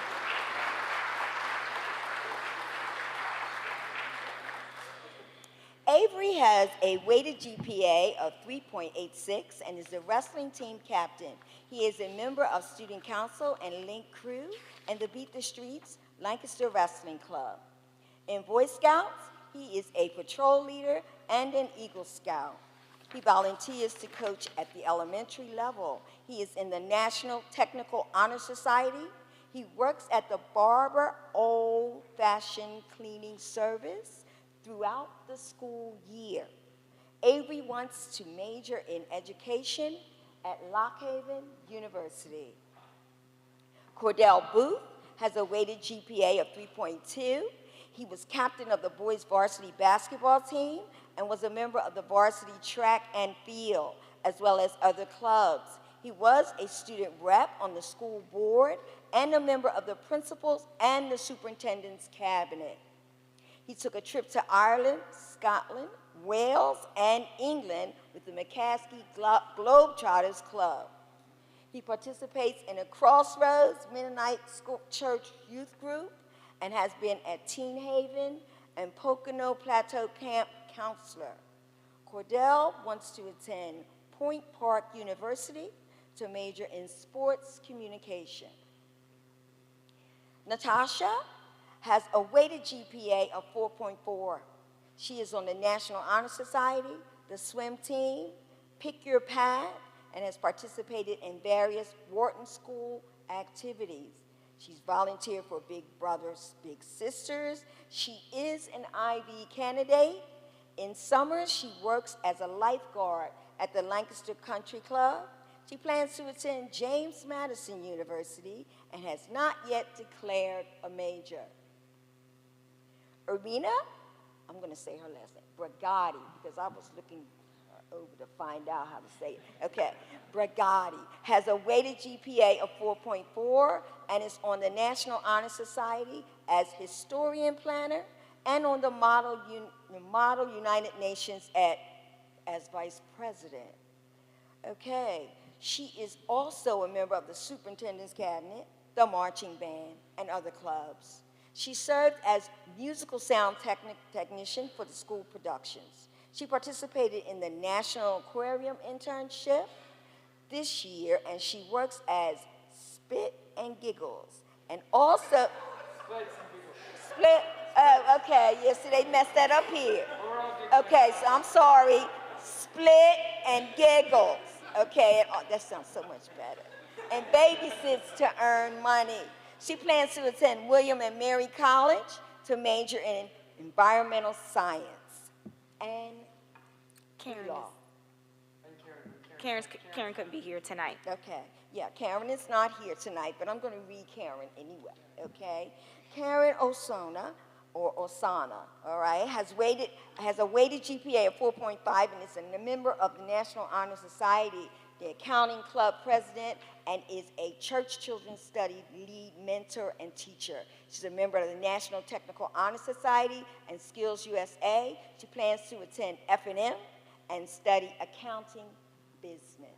Avery has a weighted GPA of 3.86 and is the wrestling team captain. He is a member of Student Council and Link Crew and the Beat the Streets Lancaster Wrestling Club. In Boy Scouts, he is a patrol leader and an Eagle Scout. He volunteers to coach at the elementary level. He is in the National Technical Honor Society. He works at the Barber Old Fashioned Cleaning Service throughout the school year. Avery wants to major in education at Lock Haven University. Cordell Booth has a weighted GPA of 3.2. He was captain of the boys varsity basketball team and was a member of the varsity track and field, as well as other clubs. He was a student rep on the school board and a member of the principals and the superintendent's cabinet. He took a trip to Ireland, Scotland, Wales, and England with the McCaskey Globetrotters Club. He participates in a Crossroads Mennonite Church youth group and has been at Teen Haven and Pocono Plateau Camp counselor. Cordell wants to attend Point Park University to major in sports communication. Natasha has a weighted GPA of 4.4. She is on the National Honor Society, the swim team, Pick Your Path, and has participated in various Wharton School activities. She's volunteered for Big Brothers Big Sisters. She is an IB candidate. In summers, she works as a lifeguard at the Lancaster Country Club. She plans to attend James Madison University and has not yet declared a major. Urbina, I'm going to say her last name, Bragati, because I was looking over to find out how to say it. Okay, Bragati has a weighted GPA of 4.4 and is on the National Honor Society as historian planner and on the Model United Nations as vice president. Okay, she is also a member of the superintendent's cabinet, the marching band, and other clubs. She served as musical sound technician for the school productions. She participated in the National Aquarium internship this year, and she works as Spit and Giggles. And also, Split, okay, yes, so they messed that up here. Okay, so I'm sorry, Split and Giggles. Okay, that sounds so much better. And babysits to earn money. She plans to attend William and Mary College to major in environmental science. And Karen couldn't be here tonight. Okay, yeah, Karen is not here tonight, but I'm going to read Karen anyway, okay? Karen Osana, or Osana, all right, has a weighted GPA of 4.5 and is a member of the National Honor Society, the accounting club president, and is a church children's study lead mentor and teacher. She's a member of the National Technical Honor Society and Skills USA. She plans to attend F&M and study accounting business.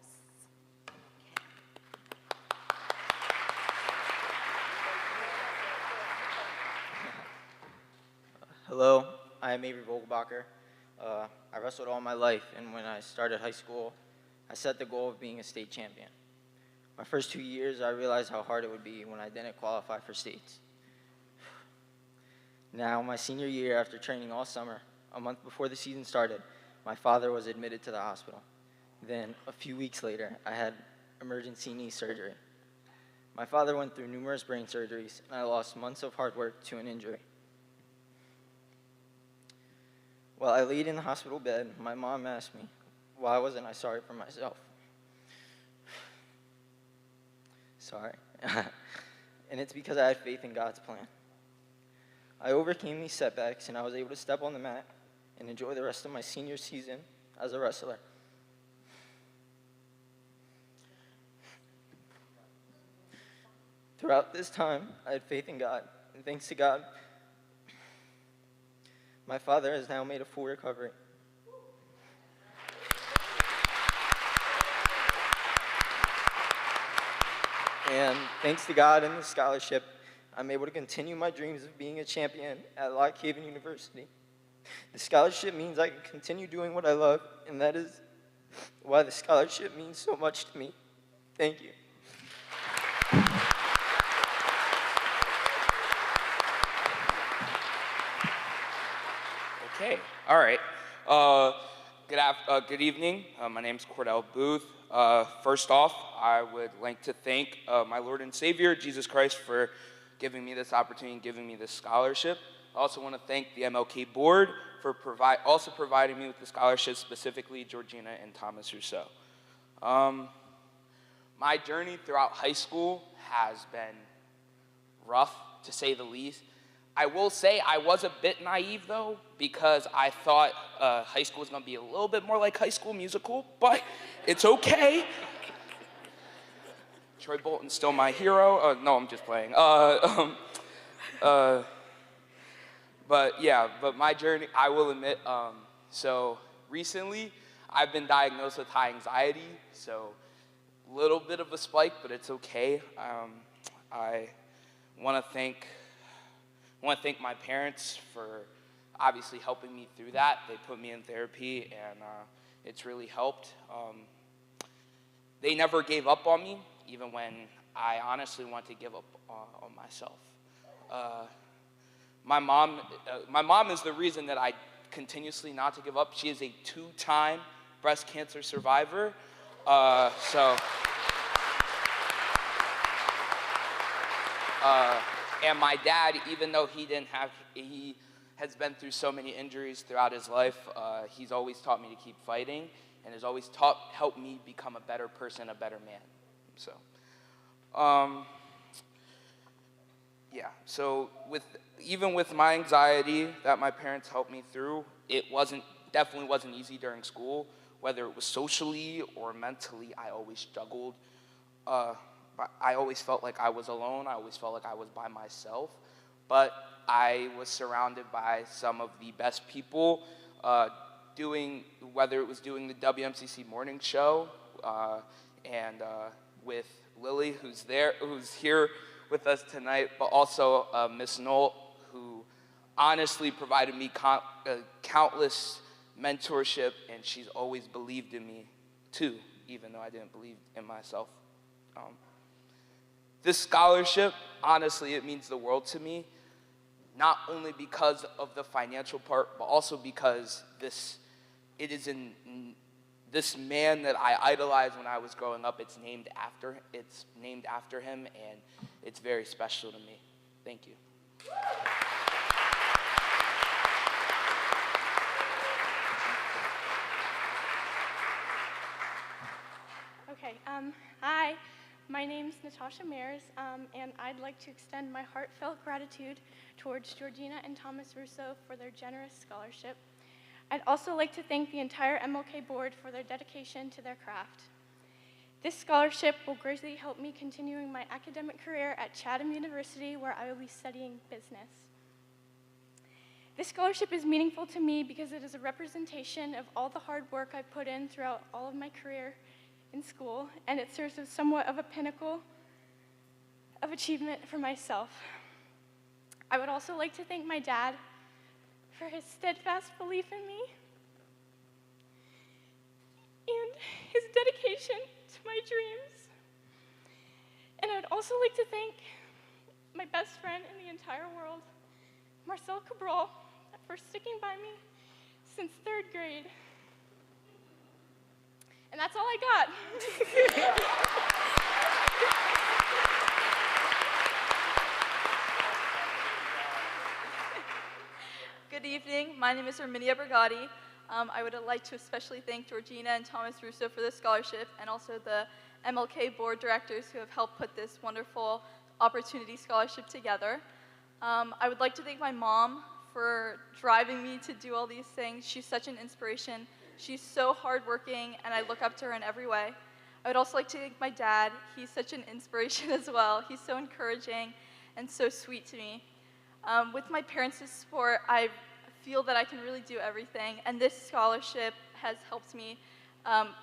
Hello, I am Avery Vogelbacher. I wrestled all my life, and when I started high school, I set the goal of being a state champion. My first 2 years, I realized how hard it would be when I didn't qualify for states. Now, my senior year, after training all summer, a month before the season started, my father was admitted to the hospital. Then, a few weeks later, I had emergency knee surgery. My father went through numerous brain surgeries, and I lost months of hard work to an injury. While I laid in the hospital bed, my mom asked me, why wasn't I sorry for myself? Sorry. And it's because I had faith in God's plan. I overcame these setbacks, and I was able to step on the mat and enjoy the rest of my senior season as a wrestler. Throughout this time, I had faith in God, and thanks to God, my father has now made a full recovery. And thanks to God and the scholarship, I'm able to continue my dreams of being a champion at Lock Haven University. The scholarship means I can continue doing what I love, and that is why the scholarship means so much to me. Thank you. Okay, all right. Good evening. My name is Cordell Booth. First off, I would like to thank my Lord and Savior, Jesus Christ, for giving me this opportunity and giving me this scholarship. I also want to thank the MLK board for also providing me with the scholarship, specifically Georgina and Thomas Rousseau. My journey throughout high school has been rough, to say the least. I will say I was a bit naive, though, because I thought high school was going to be a little bit more like High School Musical, but it's okay. Troy Bolton's still my hero. No, I'm just playing. But my journey, I will admit, so recently I've been diagnosed with high anxiety, so a little bit of a spike, but it's okay. I want to thank my parents for obviously helping me through that. They put me in therapy, and it's really helped. They never gave up on me, even when I honestly wanted to give up on myself. My mom is the reason that I continuously not to give up. She is a 2-time breast cancer survivor. And my dad, even though he has been through so many injuries throughout his life, he's always taught me to keep fighting, and has always helped me become a better person, a better man. So even with my anxiety that my parents helped me through, it definitely wasn't easy during school. Whether it was socially or mentally, I always struggled. I always felt like I was alone. I always felt like I was by myself. But I was surrounded by some of the best people whether it was doing the WMCC morning show and with Lily, who's here with us tonight, but also Miss Knoll, who honestly provided me countless mentorship, and she's always believed in me too, even though I didn't believe in myself. This scholarship, honestly, it means the world to me, not only because of the financial part, but also because this man that I idolized when I was growing up, it's named after him, and it's very special to me. Thank you. Okay, hi, my name's Natasha Mears, and I'd like to extend my heartfelt gratitude towards Georgina and Thomas Rousseau for their generous scholarship. I'd also like to thank the entire MLK board for their dedication to their craft. This scholarship will greatly help me continuing my academic career at Chatham University, where I will be studying business. This scholarship is meaningful to me because it is a representation of all the hard work I've put in throughout all of my career in school, and it serves as somewhat of a pinnacle of achievement for myself. I would also like to thank my dad for his steadfast belief in me and his dedication to my dreams. And I would also like to thank my best friend in the entire world, Marcel Cabral, for sticking by me since 3rd grade. And that's all I got. Good evening. My name is Herminia Brigatti. I would like to especially thank Georgina and Thomas Rousseau for this scholarship, and also the MLK board directors who have helped put this wonderful opportunity scholarship together. I would like to thank my mom for driving me to do all these things. She's such an inspiration. She's so hardworking, and I look up to her in every way. I would also like to thank my dad. He's such an inspiration as well. He's so encouraging and so sweet to me. With my parents' support, I feel that I can really do everything, and this scholarship has helped me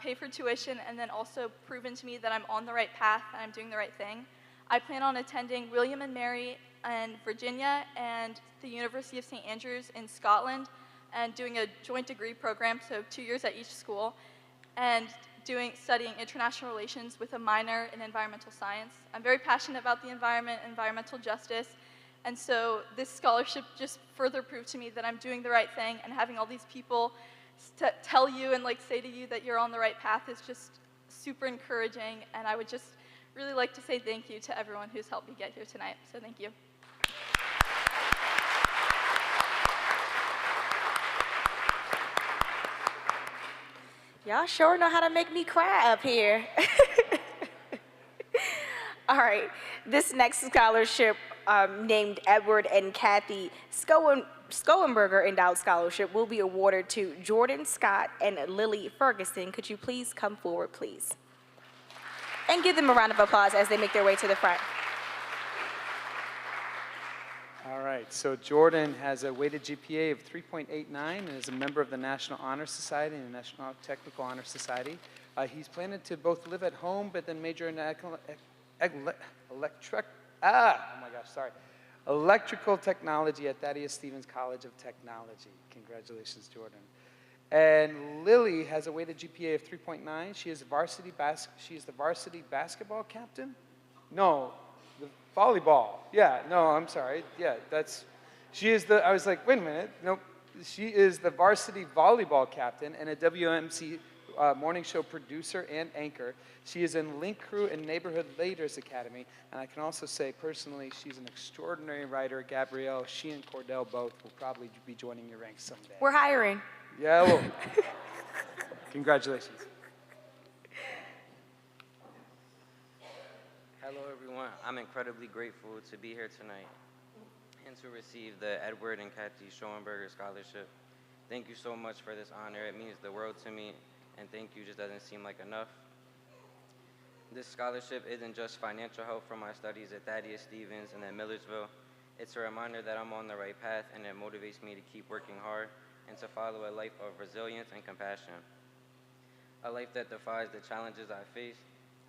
pay for tuition and then also proven to me that I'm on the right path and I'm doing the right thing. I plan on attending William & Mary in Virginia and the University of St. Andrews in Scotland and doing a joint degree program, so 2 years at each school, and studying international relations with a minor in environmental science. I'm very passionate about the environment, environmental justice, and so this scholarship just further proved to me that I'm doing the right thing and having all these people tell you and like say to you that you're on the right path is just super encouraging. And I would just really like to say thank you to everyone who's helped me get here tonight. So thank you. Y'all sure know how to make me cry up here. All right, this next scholarship named Edward and Kathy Schoenberger Endowed Scholarship will be awarded to Jordan Scott and Lily Ferguson. Could you please come forward, please? And give them a round of applause as they make their way to the front. All right, so Jordan has a weighted GPA of 3.89 and is a member of the National Honor Society and the National Technical Honor Society. He's planning to both live at home, but then major in electrical technology at Thaddeus Stevens College of Technology. Congratulations, Jordan. And Lily has a weighted GPA of 3.9. She is the varsity basketball captain? No, the volleyball. Yeah, no, I'm sorry. Yeah, I was like, wait a minute. Nope. She is the varsity volleyball captain and a WMC morning show producer and anchor. She is in Link Crew and Neighborhood Leaders Academy. And I can also say personally, she's an extraordinary writer. Gabrielle, she and Cordell both will probably be joining your ranks someday. We're hiring. Yeah, well, congratulations. Hello, everyone. I'm incredibly grateful to be here tonight and to receive the Edward and Kathy Schoenberger Scholarship. Thank you so much for this honor. It means the world to me, and thank you just doesn't seem like enough. This scholarship isn't just financial help for my studies at Thaddeus Stevens and at Millersville. It's a reminder that I'm on the right path, and it motivates me to keep working hard and to follow a life of resilience and compassion, a life that defies the challenges I face.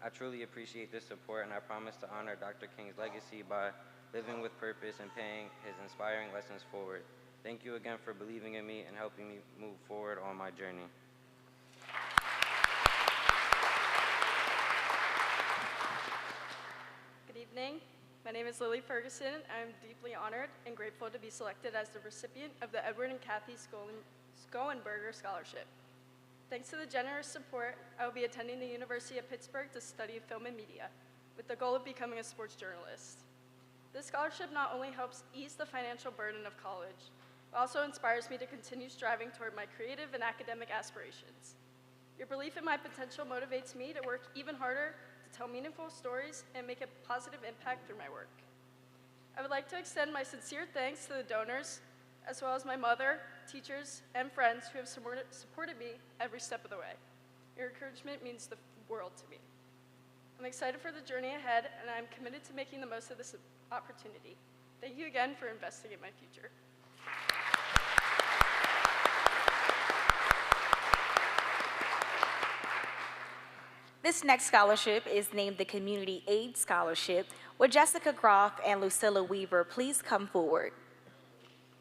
I truly appreciate this support, and I promise to honor Dr. King's legacy by living with purpose and paying his inspiring lessons forward. Thank you again for believing in me and helping me move forward on my journey. Good evening. My name is Lily Ferguson. I'm deeply honored and grateful to be selected as the recipient of the Edward and Kathy Schoenberger Scholarship. Thanks to the generous support, I will be attending the University of Pittsburgh to study film and media, with the goal of becoming a sports journalist. This scholarship not only helps ease the financial burden of college, but also inspires me to continue striving toward my creative and academic aspirations. Your belief in my potential motivates me to work even harder to tell meaningful stories and make a positive impact through my work. I would like to extend my sincere thanks to the donors, as well as my mother, teachers, and friends who have supported me every step of the way. Your encouragement means the world to me. I'm excited for the journey ahead, and I'm committed to making the most of this opportunity. Thank you again for investing in my future. This next scholarship is named the Community Aid Scholarship. Would Jessica Groff and Lucilla Weaver please come forward?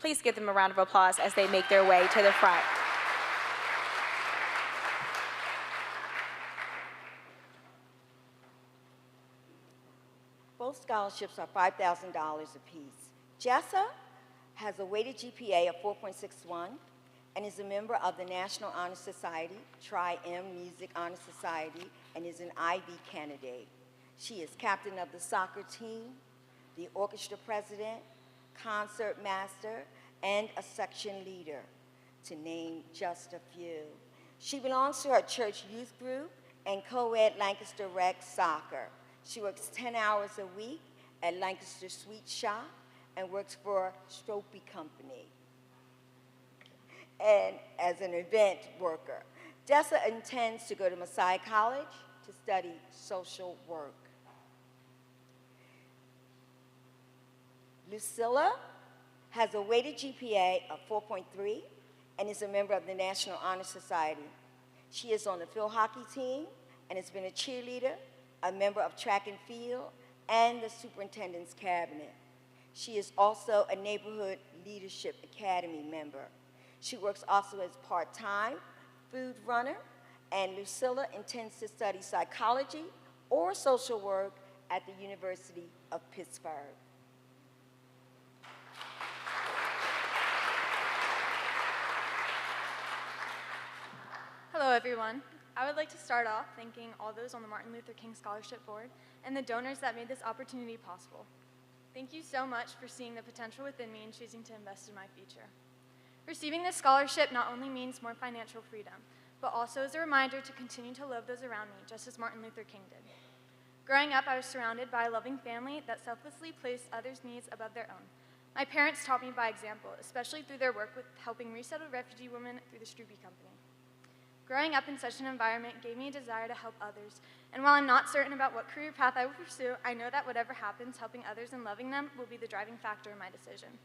Please give them a round of applause as they make their way to the front. Both scholarships are $5,000 apiece. Jessa has a weighted GPA of 4.61 and is a member of the National Honor Society, Tri-M Music Honor Society, and is an IB candidate. She is captain of the soccer team, the orchestra president, concert master, and a section leader, to name just a few. She belongs to her church youth group and co-ed Lancaster Rec Soccer. She works 10 hours a week at Lancaster Sweet Shop and works for Stropey Company and as an event worker. Jessa intends to go to Messiah College to study social work. Lucilla has a weighted GPA of 4.3 and is a member of the National Honor Society. She is on the field hockey team and has been a cheerleader, a member of track and field, and the superintendent's cabinet. She is also a Neighborhood Leadership Academy member. She works also as part-time food runner, and Lucilla intends to study psychology or social work at the University of Pittsburgh. everyone. I would like to start off thanking all those on the Martin Luther King Scholarship Board and the donors that made this opportunity possible. Thank you so much for seeing the potential within me and choosing to invest in my future. Receiving this scholarship not only means more financial freedom, but also is a reminder to continue to love those around me, just as Martin Luther King did. Growing up, I was surrounded by a loving family that selflessly placed others' needs above their own. My parents taught me by example, especially through their work with helping resettled refugee women through the Struppi Company. Growing up in such an environment gave me a desire to help others, and while I'm not certain about what career path I will pursue, I know that whatever happens, helping others and loving them will be the driving factor in my decision.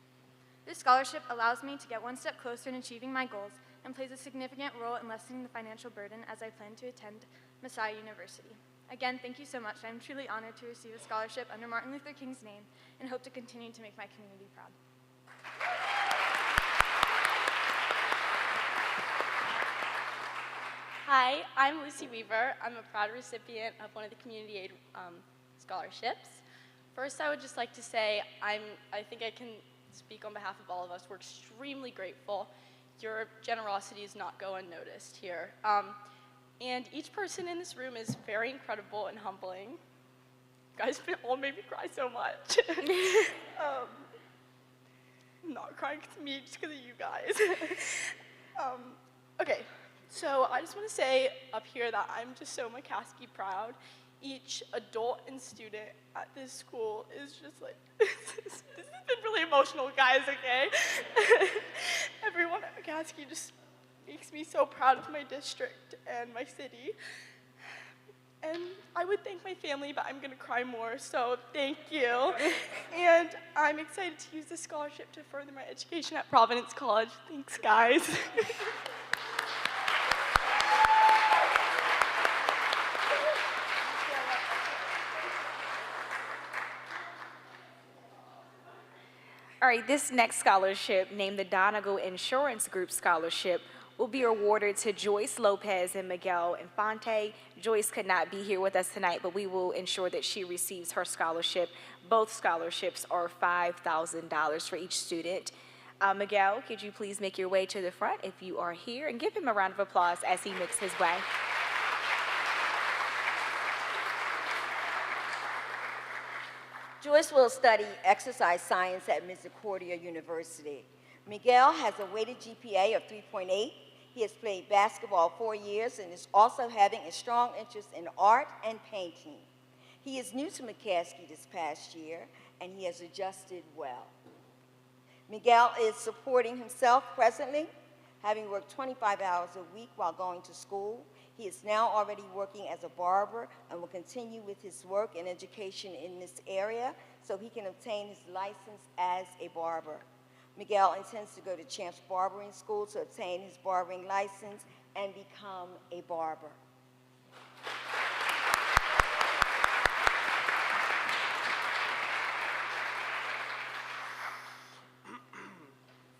This scholarship allows me to get one step closer in achieving my goals and plays a significant role in lessening the financial burden as I plan to attend Messiah University. Again, thank you so much. I'm truly honored to receive a scholarship under Martin Luther King's name and hope to continue to make my community proud. Hi, I'm Lucy Weaver. I'm a proud recipient of one of the Community Aid scholarships. First, I would just like to say I think I can speak on behalf of all of us. We're extremely grateful. Your generosity does not go unnoticed here. And each person in this room is very incredible and humbling. You guys all made me cry so much. I'm not crying because of me, just because of you guys. Okay. So I just want to say up here that I'm just so McCaskey proud. Each adult and student at this school is just like, this has been really emotional, guys, okay? Everyone at McCaskey just makes me so proud of my district and my city. And I would thank my family, but I'm going to cry more, so thank you. And I'm excited to use this scholarship to further my education at Providence College. Thanks, guys. All right, this next scholarship, named the Donegal Insurance Group Scholarship, will be awarded to Joyce Lopez and Miguel Infante. Joyce could not be here with us tonight, but we will ensure that she receives her scholarship. Both scholarships are $5,000 for each student. Miguel, could you please make your way to the front if you are here, and give him a round of applause as he makes his way. Joyce will study exercise science at Misericordia University. Miguel has a weighted GPA of 3.8. He has played basketball 4 years and is also having a strong interest in art and painting. He is new to McCaskey this past year, and he has adjusted well. Miguel is supporting himself presently, having worked 25 hours a week while going to school. He is now already working as a barber and will continue with his work and education in this area so he can obtain his license as a barber. Miguel intends to go to Champs Barbering School to obtain his barbering license and become a barber.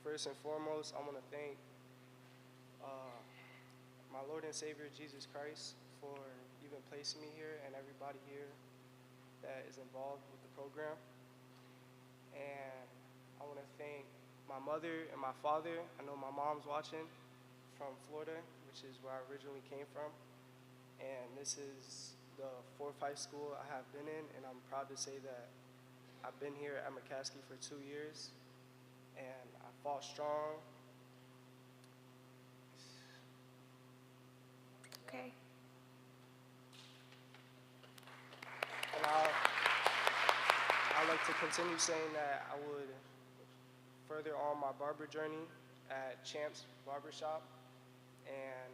First and foremost, I want to thank my Lord and Savior, Jesus Christ, for even placing me here and everybody here that is involved with the program. And I want to thank my mother and my father. I know my mom's watching from Florida, which is where I originally came from. And this is the fourth high school I have been in, and I'm proud to say that I've been here at McCaskey for 2 years, and I fought strong. Okay. And I'd like to continue saying that I would further on my barber journey at Champs Barbershop, and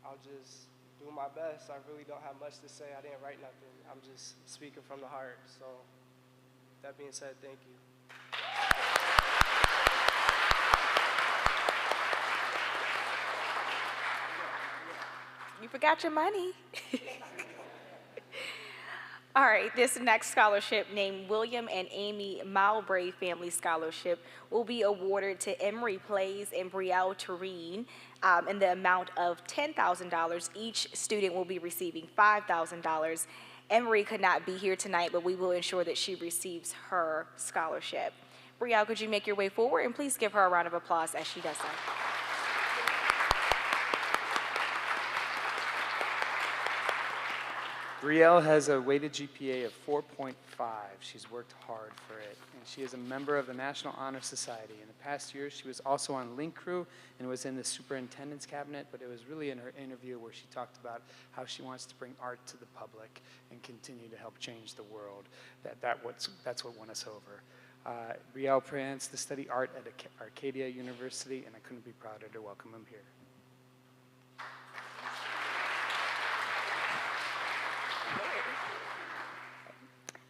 I'll just do my best. I really don't have much to say. I didn't write nothing. I'm just speaking from the heart. So that being said, thank you. You forgot your money. All right, this next scholarship, named William and Amy Mowbray Family Scholarship, will be awarded to Emery Plays and Brielle Tureen in the amount of $10,000. Each student will be receiving $5,000. Emery could not be here tonight, but we will ensure that she receives her scholarship. Brielle, could you make your way forward, and please give her a round of applause as she does so. Brielle has a weighted GPA of 4.5. She's worked hard for it, and she is a member of the National Honor Society. In the past year, she was also on Link Crew and was in the superintendent's cabinet, but it was really in her interview where she talked about how she wants to bring art to the public and continue to help change the world. That's what won us over. Brielle plans to study art at Arcadia University, and I couldn't be prouder to welcome him here.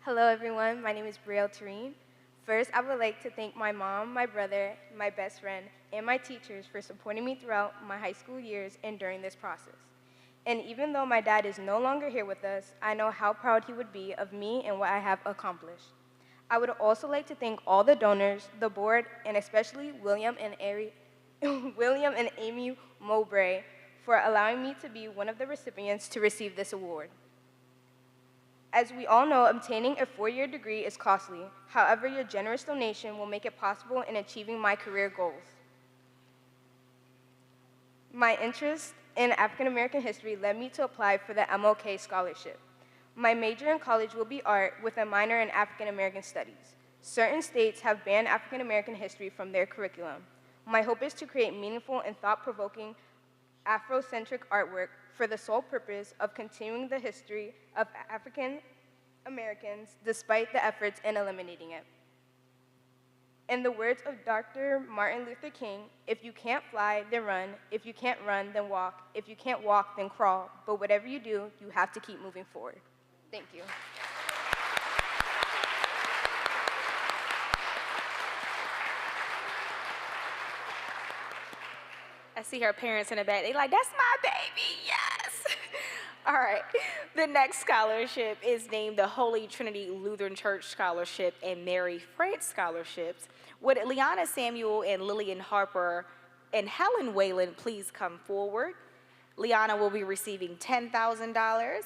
Hello everyone, my name is Brielle Tureen. First, I would like to thank my mom, my brother, my best friend, and my teachers for supporting me throughout my high school years and during this process. And even though my dad is no longer here with us, I know how proud he would be of me and what I have accomplished. I would also like to thank all the donors, the board, and especially William and Amy Mowbray for allowing me to be one of the recipients to receive this award. As we all know, obtaining a 4-year degree is costly. However, your generous donation will make it possible in achieving my career goals. My interest in African American history led me to apply for the MLK scholarship. My major in college will be art with a minor in African American studies. Certain states have banned African American history from their curriculum. My hope is to create meaningful and thought-provoking Afrocentric artwork for the sole purpose of continuing the history of African Americans despite the efforts in eliminating it. In the words of Dr. Martin Luther King, if you can't fly, then run. If you can't run, then walk. If you can't walk, then crawl. But whatever you do, you have to keep moving forward. Thank you. I see her parents in the back. They like, that's my baby, yes. All right. The next scholarship is named the Holy Trinity Lutheran Church Scholarship and Mary France Scholarships. Would Liana Samuel and Lillian Harper and Helen Whalen please come forward? Liana will be receiving $10,000,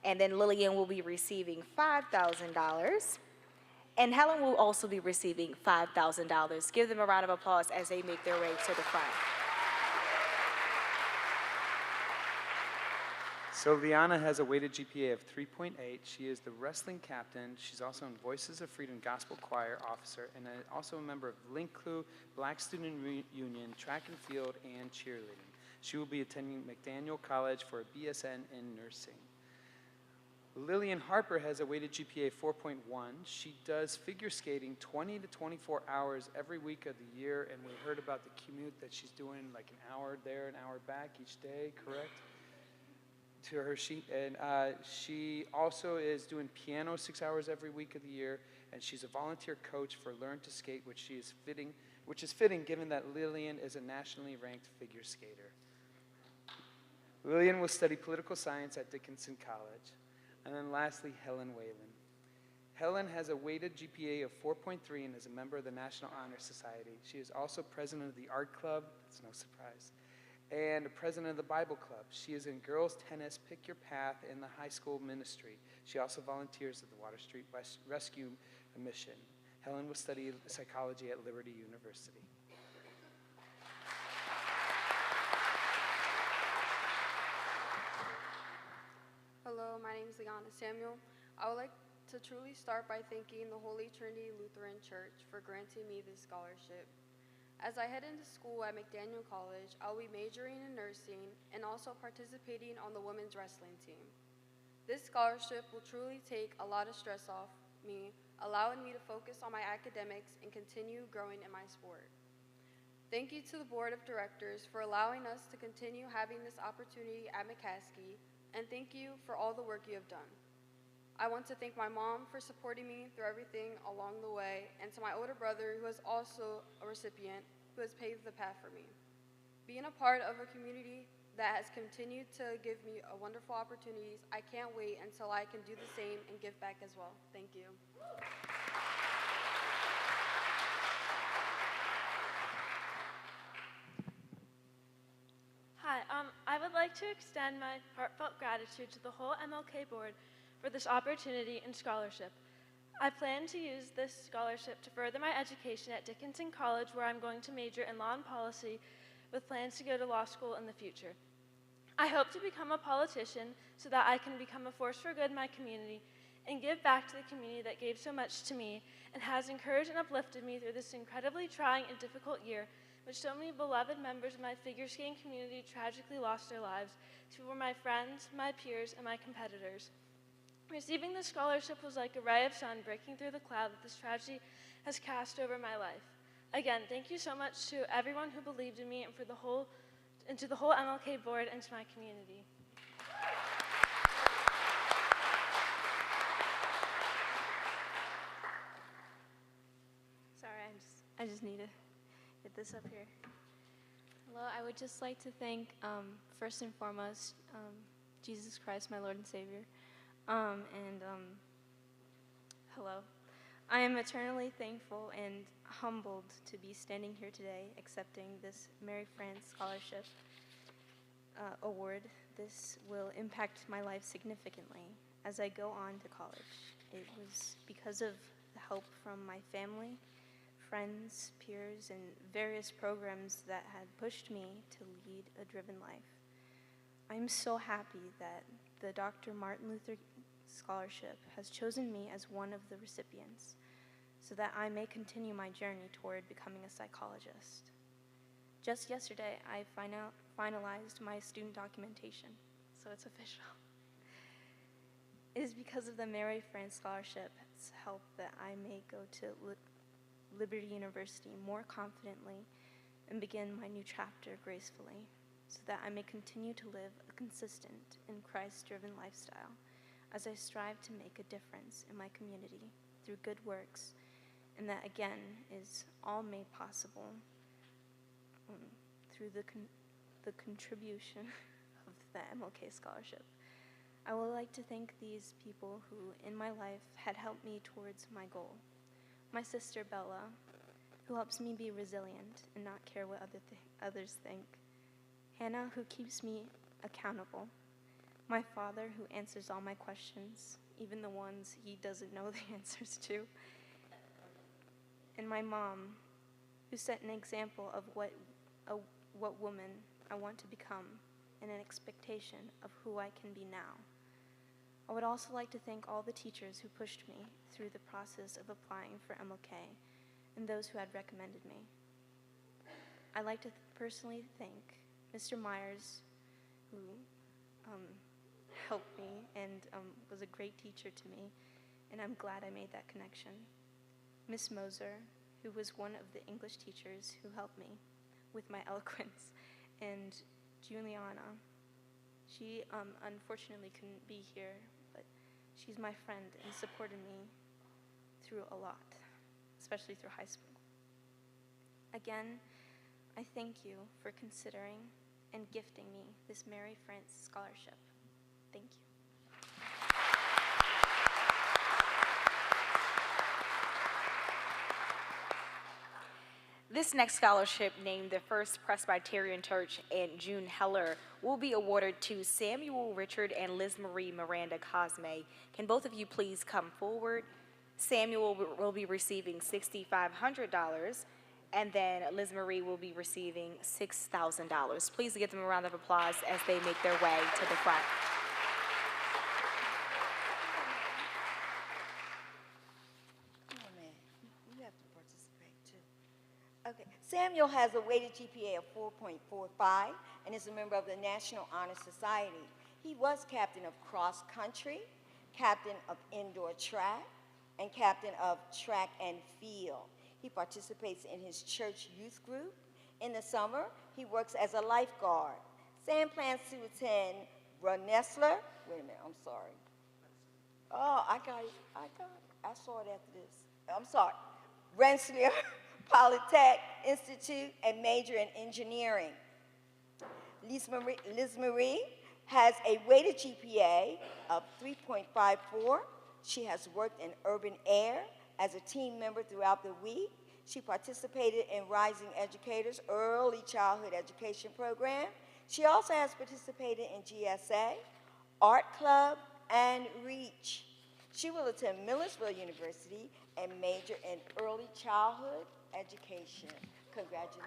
and then Lillian will be receiving $5,000. And Helen will also be receiving $5,000. Give them a round of applause as they make their way to the front. So Liana has a weighted GPA of 3.8. She is the wrestling captain. She's also in Voices of Freedom Gospel Choir officer and also a member of Link Crew, Black Student Union, track and field, and cheerleading. She will be attending McDaniel College for a BSN in nursing. Lillian Harper has a weighted GPA of 4.1. She does figure skating 20 to 24 hours every week of the year, and we heard about the commute that she's doing, like an hour there, an hour back each day, correct? To her sheet, and she also is doing piano 6 hours every week of the year, and she's a volunteer coach for Learn to Skate, which is fitting given that Lillian is a nationally ranked figure skater. Lillian will study political science at Dickinson College. And then lastly, Helen Whalen. Helen has a weighted GPA of 4.3 and is a member of the National Honor Society. She is also president of the Art Club, that's no surprise, and president of the Bible Club. She is in girls tennis, Pick Your Path, in the high school ministry. She also volunteers at the Water Street Rescue Mission. Helen will study psychology at Liberty University. Hello, my name is Liana Samuel. I would like to truly start by thanking the Holy Trinity Lutheran Church for granting me this scholarship. As I head into school at McDaniel College, I'll be majoring in nursing and also participating on the women's wrestling team. This scholarship will truly take a lot of stress off me, allowing me to focus on my academics and continue growing in my sport. Thank you to the Board of Directors for allowing us to continue having this opportunity at McCaskey, and thank you for all the work you have done. I want to thank my mom for supporting me through everything along the way, and to my older brother, who is also a recipient, who has paved the path for me. Being a part of a community that has continued to give me wonderful opportunities, I can't wait until I can do the same and give back as well. Thank you. Hi, I would like to extend my heartfelt gratitude to the whole MLK board for this opportunity and scholarship. I plan to use this scholarship to further my education at Dickinson College, where I'm going to major in law and policy with plans to go to law school in the future. I hope to become a politician so that I can become a force for good in my community and give back to the community that gave so much to me and has encouraged and uplifted me through this incredibly trying and difficult year, which so many beloved members of my figure skating community tragically lost their lives. Two were my friends, my peers, and my competitors. Receiving this scholarship was like a ray of sun breaking through the cloud that this tragedy has cast over my life. Again, thank you so much to everyone who believed in me and to the whole MLK board and to my community. Sorry, I just need to get this up here. Hello, I would just like to thank, first and foremost, Jesus Christ, my Lord and Savior. Hello. I am eternally thankful and humbled to be standing here today accepting this Mary France Scholarship award. This will impact my life significantly as I go on to college. It was because of the help from my family, friends, peers, and various programs that had pushed me to lead a driven life. I'm so happy that the Dr. Martin Luther Scholarship has chosen me as one of the recipients so that I may continue my journey toward becoming a psychologist. Just yesterday, I finalized my student documentation, so it's official. It is because of the Mary France Scholarship's help that I may go to Liberty University more confidently and begin my new chapter gracefully, so that I may continue to live a consistent and Christ-driven lifestyle as I strive to make a difference in my community through good works, and that again is all made possible through the contribution of the MLK Scholarship. I would like to thank these people who in my life had helped me towards my goal. My sister Bella, who helps me be resilient and not care what others think. Hannah, who keeps me accountable. My father, who answers all my questions, even the ones he doesn't know the answers to. And my mom, who set an example of what woman I want to become and an expectation of who I can be now. I would also like to thank all the teachers who pushed me through the process of applying for MLK and those who had recommended me. I'd like to personally thank Mr. Myers, who helped me and was a great teacher to me, and I'm glad I made that connection. Miss Moser, who was one of the English teachers who helped me with my eloquence, and Juliana. She unfortunately couldn't be here, but she's my friend and supported me through a lot, especially through high school. Again, I thank you for considering and gifting me this Mary France Scholarship. Thank you. This next scholarship, named the First Presbyterian Church and June Heller, will be awarded to Samuel Richard and Liz Marie Miranda Cosme. Can both of you please come forward? Samuel will be receiving $6,500, and then Liz Marie will be receiving $6,000. Please give them a round of applause as they make their way to the front. Okay. Samuel has a weighted GPA of 4.45 and is a member of the National Honor Society. He was captain of cross country, captain of indoor track, and captain of track and field. He participates in his church youth group. In the summer, he works as a lifeguard. Sam plans to attend Rensselaer. Wait a minute, I'm sorry. Oh, I got it. I saw it after this. I'm sorry. Rensselaer Polytech Institute and major in engineering. Liz Marie has a weighted GPA of 3.54. She has worked in urban air as a team member throughout the week. She participated in Rising Educators Early Childhood Education Program. She also has participated in GSA, Art Club, and REACH. She will attend Millersville University and major in early childhood education. Congratulations.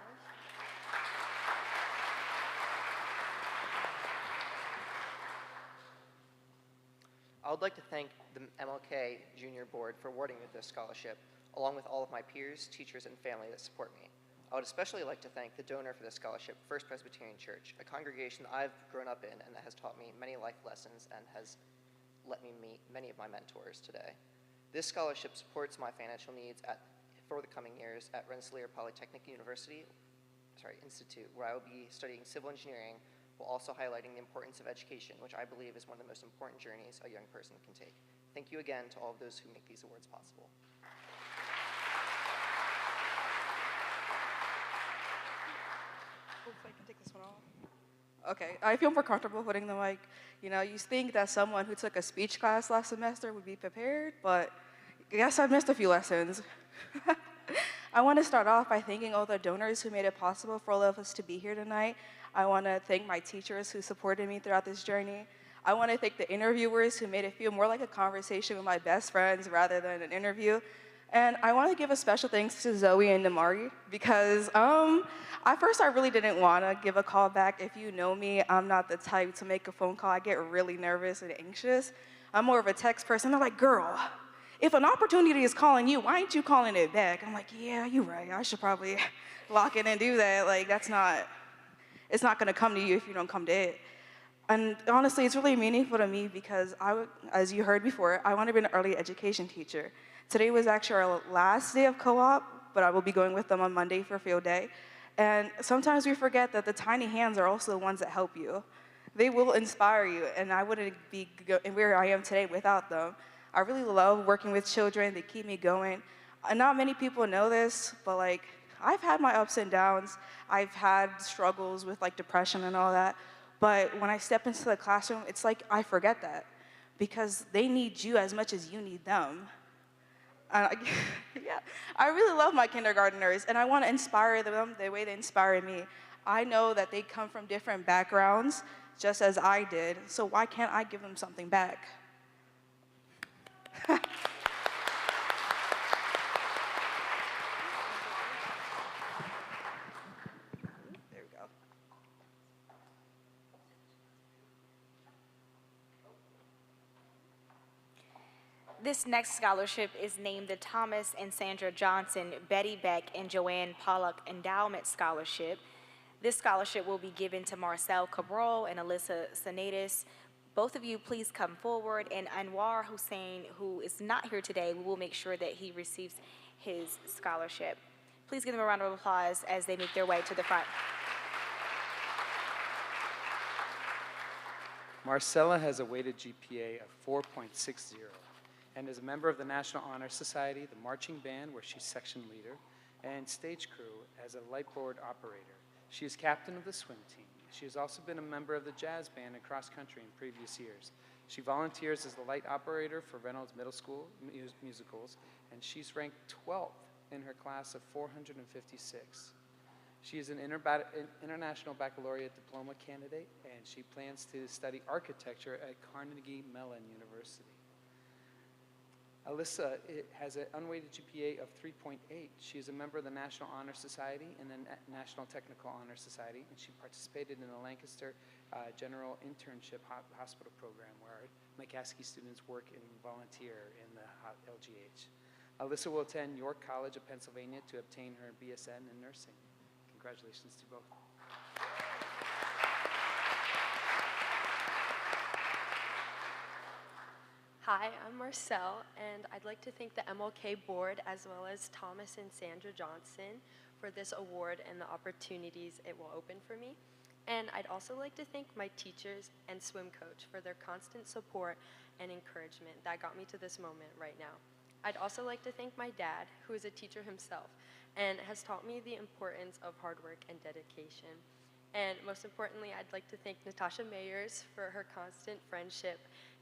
I would like to thank the MLK Junior Board for awarding me this scholarship, along with all of my peers, teachers, and family that support me. I would especially like to thank the donor for this scholarship, First Presbyterian Church, a congregation I've grown up in and that has taught me many life lessons and has let me meet many of my mentors today. This scholarship supports my financial needs for the coming years at Rensselaer Polytechnic Institute, where I will be studying civil engineering while also highlighting the importance of education, which I believe is one of the most important journeys a young person can take. Thank you again to all of those who make these awards possible. Hopefully I can take this one off. Okay, I feel more comfortable holding the mic. You know, you think that someone who took a speech class last semester would be prepared, but I guess I've missed a few lessons. I want to start off by thanking all the donors who made it possible for all of us to be here tonight. I want to thank my teachers who supported me throughout this journey. I want to thank the interviewers who made it feel more like a conversation with my best friends rather than an interview. And I want to give a special thanks to Zoe and Namari because at first I really didn't want to give a call back. If you know me, I'm not the type to make a phone call. I get really nervous and anxious. I'm more of a text person. They're like, girl, if an opportunity is calling you, why aren't you calling it back? I'm like, yeah, you're right. I should probably lock in and do that. Like, it's not going to come to you if you don't come to it. And honestly, it's really meaningful to me because as you heard before, I want to be an early education teacher. Today was actually our last day of co-op, but I will be going with them on Monday for field day. And sometimes we forget that the tiny hands are also the ones that help you. They will inspire you, and I wouldn't be where I am today without them. I really love working with children. They keep me going. And not many people know this, but like, I've had my ups and downs. I've had struggles with like depression and all that. But when I step into the classroom, it's like I forget that because they need you as much as you need them. Yeah, I really love my kindergartners, and I want to inspire them the way they inspire me. I know that they come from different backgrounds, just as I did, so why can't I give them something back? There we go. This next scholarship is named the Thomas and Sandra Johnson, Betty Beck, and Joanne Pollock Endowment Scholarship. This scholarship will be given to Marcel Cabral and Alyssa Sanatis. Both of you please come forward, and Anwar Hussein, who is not here today, we will make sure that he receives his scholarship. Please give them a round of applause as they make their way to the front. Marcella has a weighted GPA of 4.60 and is a member of the National Honor Society, the marching band, where she's section leader, and stage crew as a light board operator. She is captain of the swim team. She has also been a member of the jazz band and cross country in previous years. She volunteers as the light operator for Reynolds Middle School musicals, and she's ranked 12th in her class of 456. She is an International Baccalaureate Diploma candidate, and she plans to study architecture at Carnegie Mellon University. Alyssa has an unweighted GPA of 3.8. She is a member of the National Honor Society and the National Technical Honor Society, and she participated in the Lancaster General Internship Hospital Program, where McCaskey students work and volunteer in the LGH. Alyssa will attend York College of Pennsylvania to obtain her BSN in nursing. Congratulations to both. Hi, I'm Marcel, and I'd like to thank the MLK board as well as Thomas and Sandra Johnson for this award and the opportunities it will open for me. And I'd also like to thank my teachers and swim coach for their constant support and encouragement that got me to this moment right now. I'd also like to thank my dad, who is a teacher himself and has taught me the importance of hard work and dedication. And most importantly, I'd like to thank Natasha Mayers for her constant friendship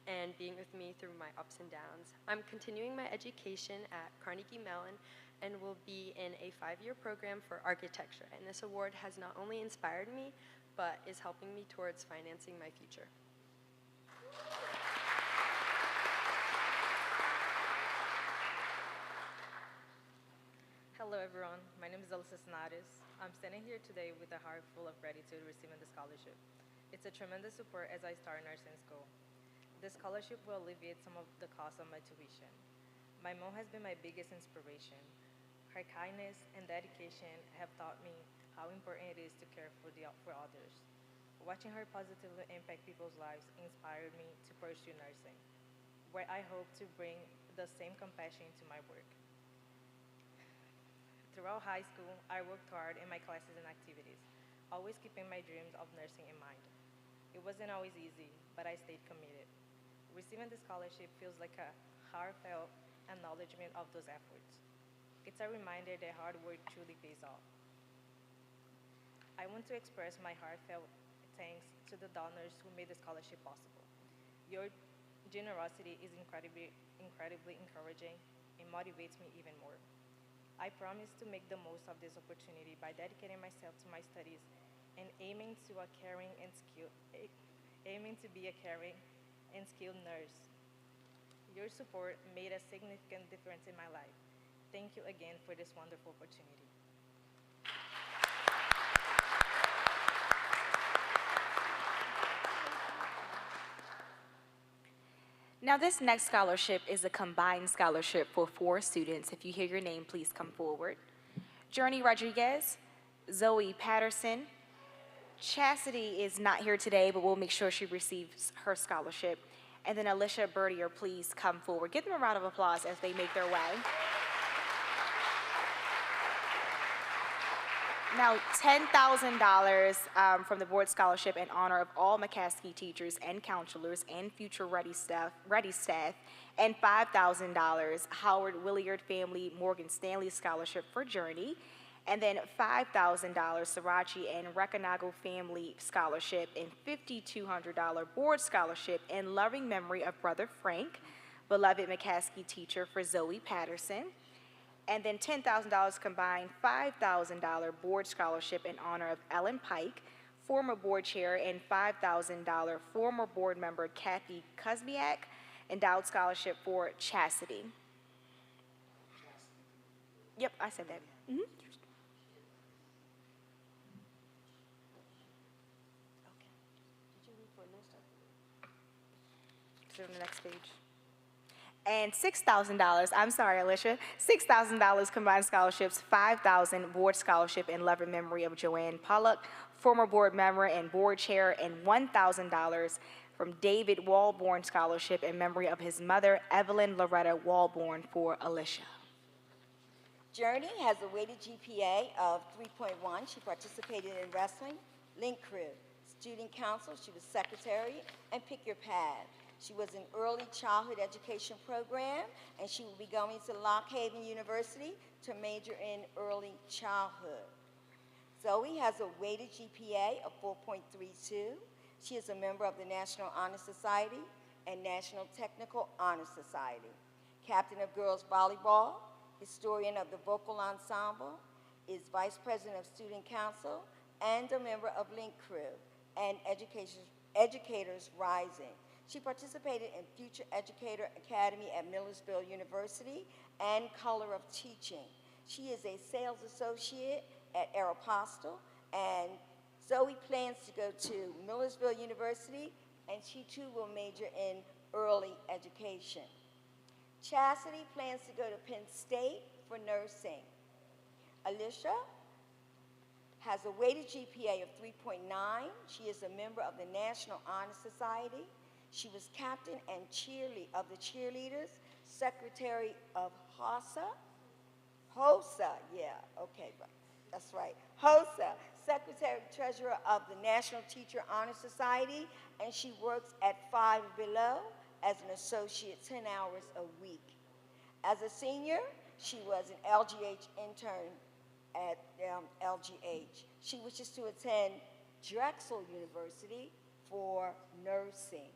and being with me through my ups and downs. I'm continuing my education at Carnegie Mellon and will be in a 5-year program for architecture. And this award has not only inspired me, but is helping me towards financing my future. Hello everyone, my name is Alyssa Sanatis. I'm standing here today with a heart full of gratitude receiving the scholarship. It's a tremendous support as I start nursing school. The scholarship will alleviate some of the cost of my tuition. My mom has been my biggest inspiration. Her kindness and dedication have taught me how important it is to care for others. Watching her positively impact people's lives inspired me to pursue nursing, where I hope to bring the same compassion to my work. Throughout high school, I worked hard in my classes and activities, always keeping my dreams of nursing in mind. It wasn't always easy, but I stayed committed. Receiving the scholarship feels like a heartfelt acknowledgement of those efforts. It's a reminder that hard work truly pays off. I want to express my heartfelt thanks to the donors who made the scholarship possible. Your generosity is incredibly encouraging and motivates me even more. I promise to make the most of this opportunity by dedicating myself to my studies and aiming to be a caring and skilled nurse. Your support made a significant difference in my life. Thank you again for this wonderful opportunity. Now, this next scholarship is a combined scholarship for 4 students. If you hear your name, please come forward. Journey Rodriguez, Zoe Patterson. Chastity is not here today, but we'll make sure she receives her scholarship. And then Alicia Bertier, please come forward. Give them a round of applause as they make their way. Now, $10,000 from the board scholarship in honor of all McCaskey teachers and counselors and future ready staff, and $5,000 Howard Williard Family Morgan Stanley Scholarship for Journey, and then $5,000 Srirachi and Rekanago Family Scholarship, and $5,200 board scholarship in loving memory of Brother Frank, beloved McCaskey teacher, for Zoe Patterson. And then $10,000 combined $5,000 board scholarship in honor of Ellen Pike, former board chair, and $5,000 former board member Kathy Kuzmiak, endowed scholarship for Chastity. Yep, I said that. Mm-hmm. Okay. On the next page. And $6,000, I'm sorry, Alicia, $6,000 combined scholarships, $5,000 board scholarship in love and memory of Joanne Pollock, former board member and board chair, and $1,000 from David Walborn scholarship in memory of his mother, Evelyn Loretta Walborn, for Alicia. Journey has a weighted GPA of 3.1. She participated in wrestling, Link Crew, student council, she was secretary, and Pick Your Pad. She was in early childhood education program, and she will be going to Lock Haven University to major in early childhood. Zoe has a weighted GPA of 4.32. She is a member of the National Honor Society and National Technical Honor Society. Captain of girls volleyball, historian of the vocal ensemble, is vice president of student council, and a member of Link Crew and Educators Rising. She participated in Future Educator Academy at Millersville University and Color of Teaching. She is a sales associate at Aeropostale, and Zoe plans to go to Millersville University, and she too will major in early education. Chastity plans to go to Penn State for nursing. Alicia has a weighted GPA of 3.9. She is a member of the National Honor Society. She was captain and of the cheerleaders, secretary of HOSA, yeah, okay, that's right, HOSA, secretary treasurer of the National Teacher Honor Society, and she works at Five Below as an associate 10 hours a week. As a senior, she was an LGH intern at LGH. She wishes to attend Drexel University for nursing.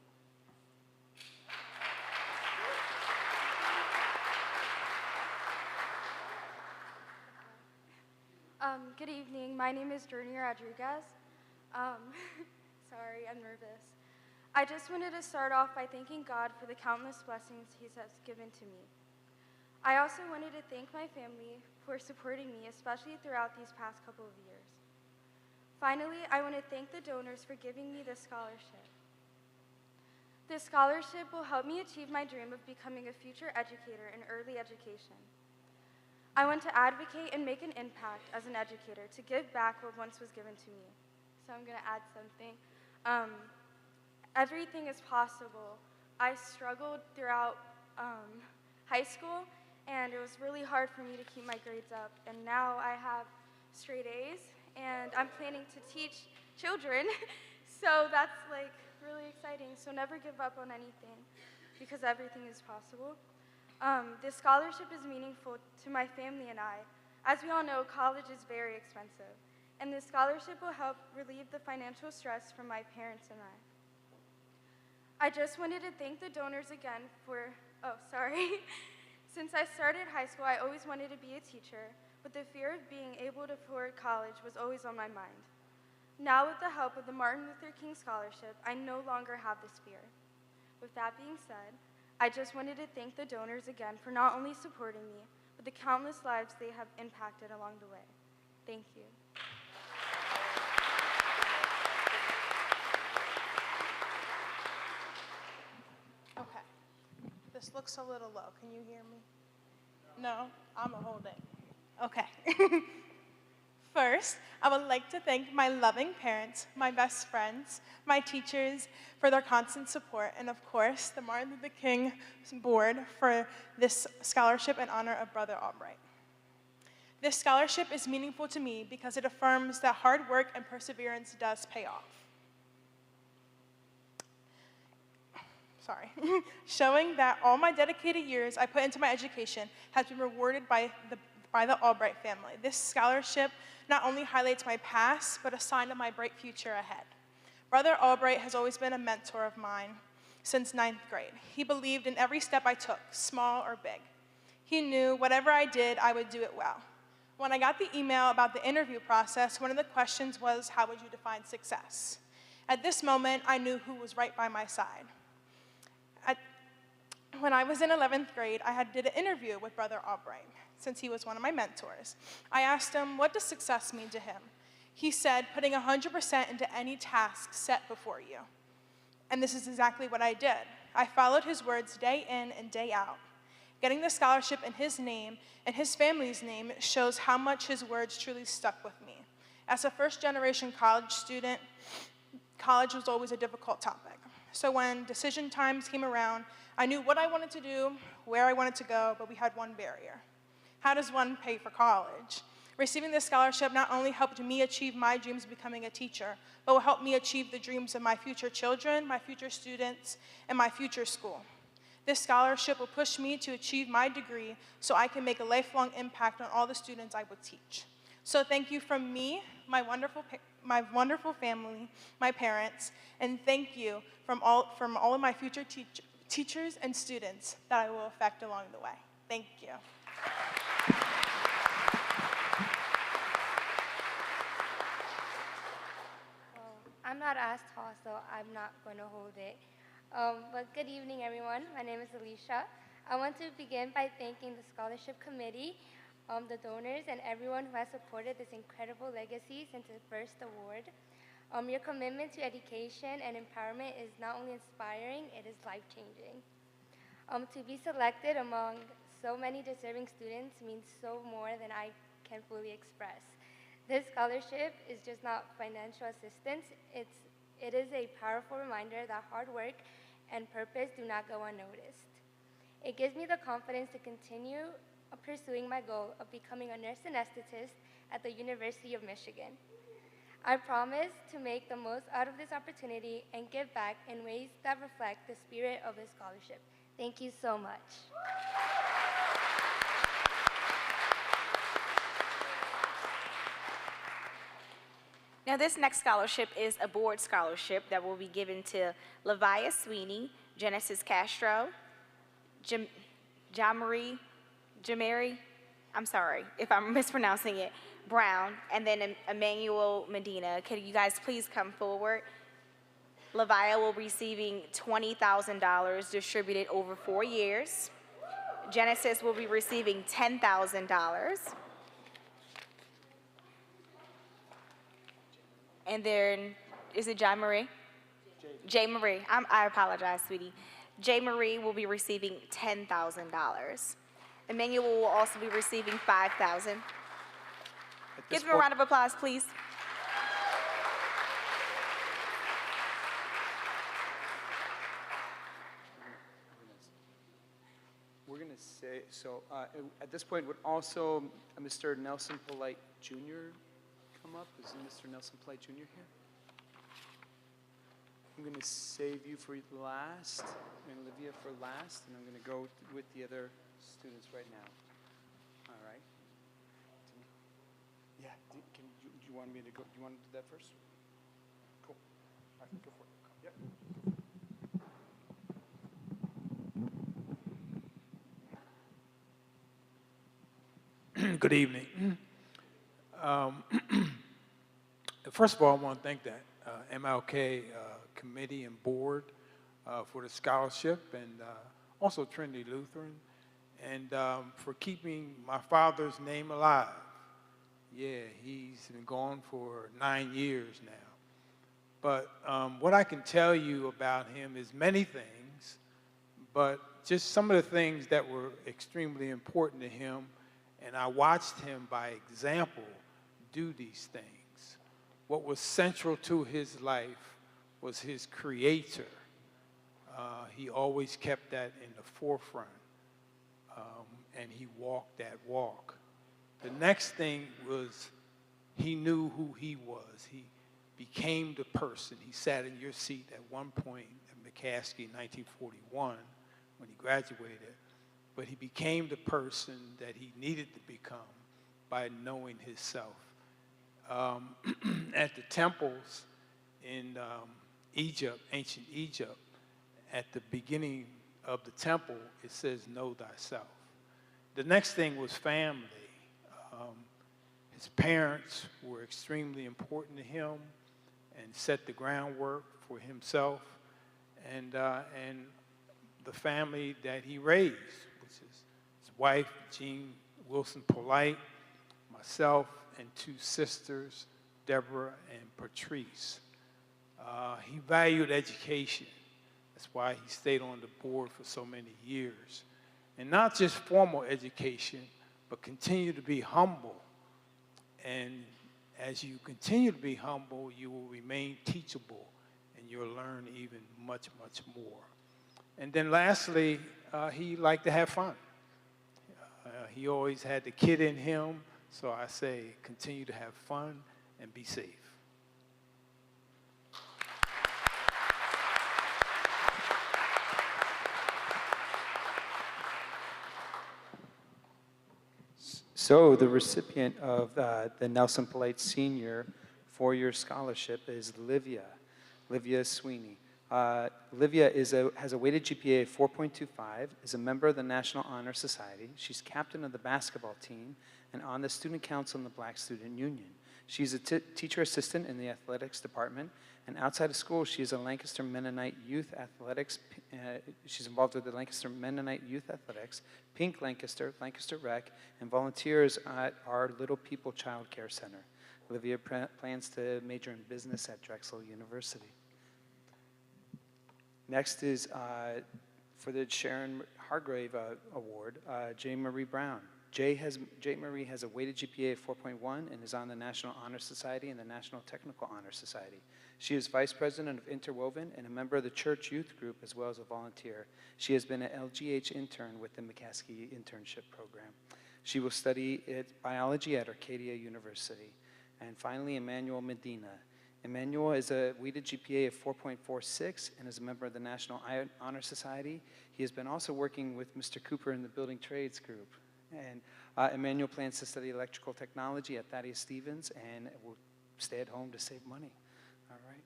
Good evening. My name is Journey Rodriguez. Sorry, I'm nervous. I just wanted to start off by thanking God for the countless blessings He has given to me. I also wanted to thank my family for supporting me, especially throughout these past couple of years. Finally, I want to thank the donors for giving me this scholarship. This scholarship will help me achieve my dream of becoming a future educator in early education. I want to advocate and make an impact as an educator to give back what once was given to me. So I'm going to add something. Everything is possible. I struggled throughout high school, and it was really hard for me to keep my grades up. And now I have straight A's, and I'm planning to teach children. So that's like really exciting. So never give up on anything, because everything is possible. This scholarship is meaningful to my family and I. As we all know, college is very expensive, and this scholarship will help relieve the financial stress from my parents and I. I just wanted to thank the donors again for, Since I started high school, I always wanted to be a teacher, but the fear of being able to afford college was always on my mind. Now, with the help of the Martin Luther King Scholarship, I no longer have this fear. With that being said, I just wanted to thank the donors again for not only supporting me, but the countless lives they have impacted along the way. Thank you. Okay. This looks a little low. Can you hear me? No? I'm going to hold it. Okay. First, I would like to thank my loving parents, my best friends, my teachers for their constant support, and of course, the Martin Luther King Board for this scholarship in honor of Brother Albright. This scholarship is meaningful to me because it affirms that hard work and perseverance does pay off. Showing that all my dedicated years I put into my education has been rewarded by the Albright family. This scholarship not only highlights my past, but a sign of my bright future ahead. Brother Albright has always been a mentor of mine since 9th grade. He believed in every step I took, small or big. He knew whatever I did, I would do it well. When I got the email about the interview process, one of the questions was, how would you define success? At this moment, I knew who was right by my side. When I was in 11th grade, I did an interview with Brother Albright, since he was one of my mentors. I asked him, what does success mean to him? He said, putting 100% into any task set before you. And this is exactly what I did. I followed his words day in and day out. Getting the scholarship in his name and his family's name shows how much his words truly stuck with me. As a first-generation college student, college was always a difficult topic. So when decision times came around, I knew what I wanted to do, where I wanted to go, but we had one barrier. How does one pay for college? Receiving this scholarship not only helped me achieve my dreams of becoming a teacher, but will help me achieve the dreams of my future children, my future students, and my future school. This scholarship will push me to achieve my degree so I can make a lifelong impact on all the students I will teach. So thank you from me, my wonderful family, my parents, and thank you from all of my future teachers and students that I will affect along the way. Thank you. I'm not as tall, so I'm not going to hold it. But good evening, everyone. My name is Alicia. I want to begin by thanking the scholarship committee, the donors, and everyone who has supported this incredible legacy since the first award. Your commitment to education and empowerment is not only inspiring, it is life-changing. To be selected among so many deserving students means so more than I can fully express. This scholarship is just not financial assistance, it is a powerful reminder that hard work and purpose do not go unnoticed. It gives me the confidence to continue pursuing my goal of becoming a nurse anesthetist at the University of Michigan. I promise to make the most out of this opportunity and give back in ways that reflect the spirit of this scholarship. Thank you so much. Now, this next scholarship is a board scholarship that will be given to Lavia Sweeney, Genesis Castro, Jamari, I'm sorry if I'm mispronouncing it, Brown, and then Emmanuel Medina. Can you guys please come forward? Lavia will be receiving $20,000 distributed over 4 years. Genesis will be receiving $10,000. And then, is it John Marie? J. Marie, I apologize, sweetie. J. Marie will be receiving $10,000. Emmanuel will also be receiving $5,000. Give them a round of applause, please. We're going to say, so at this point, would also Mr. Nelson Polite Jr. come up? Is Mr. Nelson Polite Jr. here? I'm going to save you for last, and Olivia for last, and I'm going to go with the other students right now. All right. Yeah, do you want me to go? Do you want to do that first? Cool. All right, go for it. Yep. Good evening. First of all, I want to thank that MLK committee and board for the scholarship, and also Trinity Lutheran, and for keeping my father's name alive. Yeah, he's been gone for 9 years now. But what I can tell you about him is many things, but just some of the things that were extremely important to him, and I watched him by example do these things. What was central to his life was his creator. He always kept that in the forefront, and he walked that walk. The next thing was he knew who he was. He became the person. He sat in your seat at one point at McCaskey in 1941 when he graduated, but he became the person that he needed to become by knowing himself. At the temples in Egypt, ancient Egypt, at the beginning of the temple, it says, know thyself. The next thing was family. His parents were extremely important to him and set the groundwork for himself and the family that he raised, which is his wife, Jean Wilson Polite, myself, and 2 sisters, Deborah and Patrice. He valued education. That's why he stayed on the board for so many years. And not just formal education, but continue to be humble. And as you continue to be humble, you will remain teachable, and you'll learn even much, much more. And then lastly, he liked to have fun. He always had the kid in him, so I say continue to have fun and be safe. So the recipient of the Nelson Polite Senior 4-year scholarship is Livia Sweeney. Livia has a weighted GPA of 4.25, is a member of the National Honor Society. She's captain of the basketball team and on the student council in the Black Student Union. She's a teacher assistant in the athletics department, and outside of school, she is a Lancaster Mennonite Youth Athletics. She's involved with the Lancaster Mennonite Youth Athletics, Pink Lancaster, Lancaster Rec, and volunteers at our Little People Child Care Center. Olivia plans to major in business at Drexel University. Next is for the Sharon Hargrave Award, J. Marie Brown. J. Marie has a weighted GPA of 4.1 and is on the National Honor Society and the National Technical Honor Society. She is vice president of Interwoven and a member of the church youth group as well as a volunteer. She has been an LGH intern with the McCaskey internship program. She will study biology at Arcadia University. And finally, Emmanuel Medina. Emmanuel is a weighted GPA of 4.46 and is a member of the National Honor Society. He has been also working with Mr. Cooper in the Building Trades group. And Emmanuel plans to study electrical technology at Thaddeus Stevens and will stay at home to save money. All right.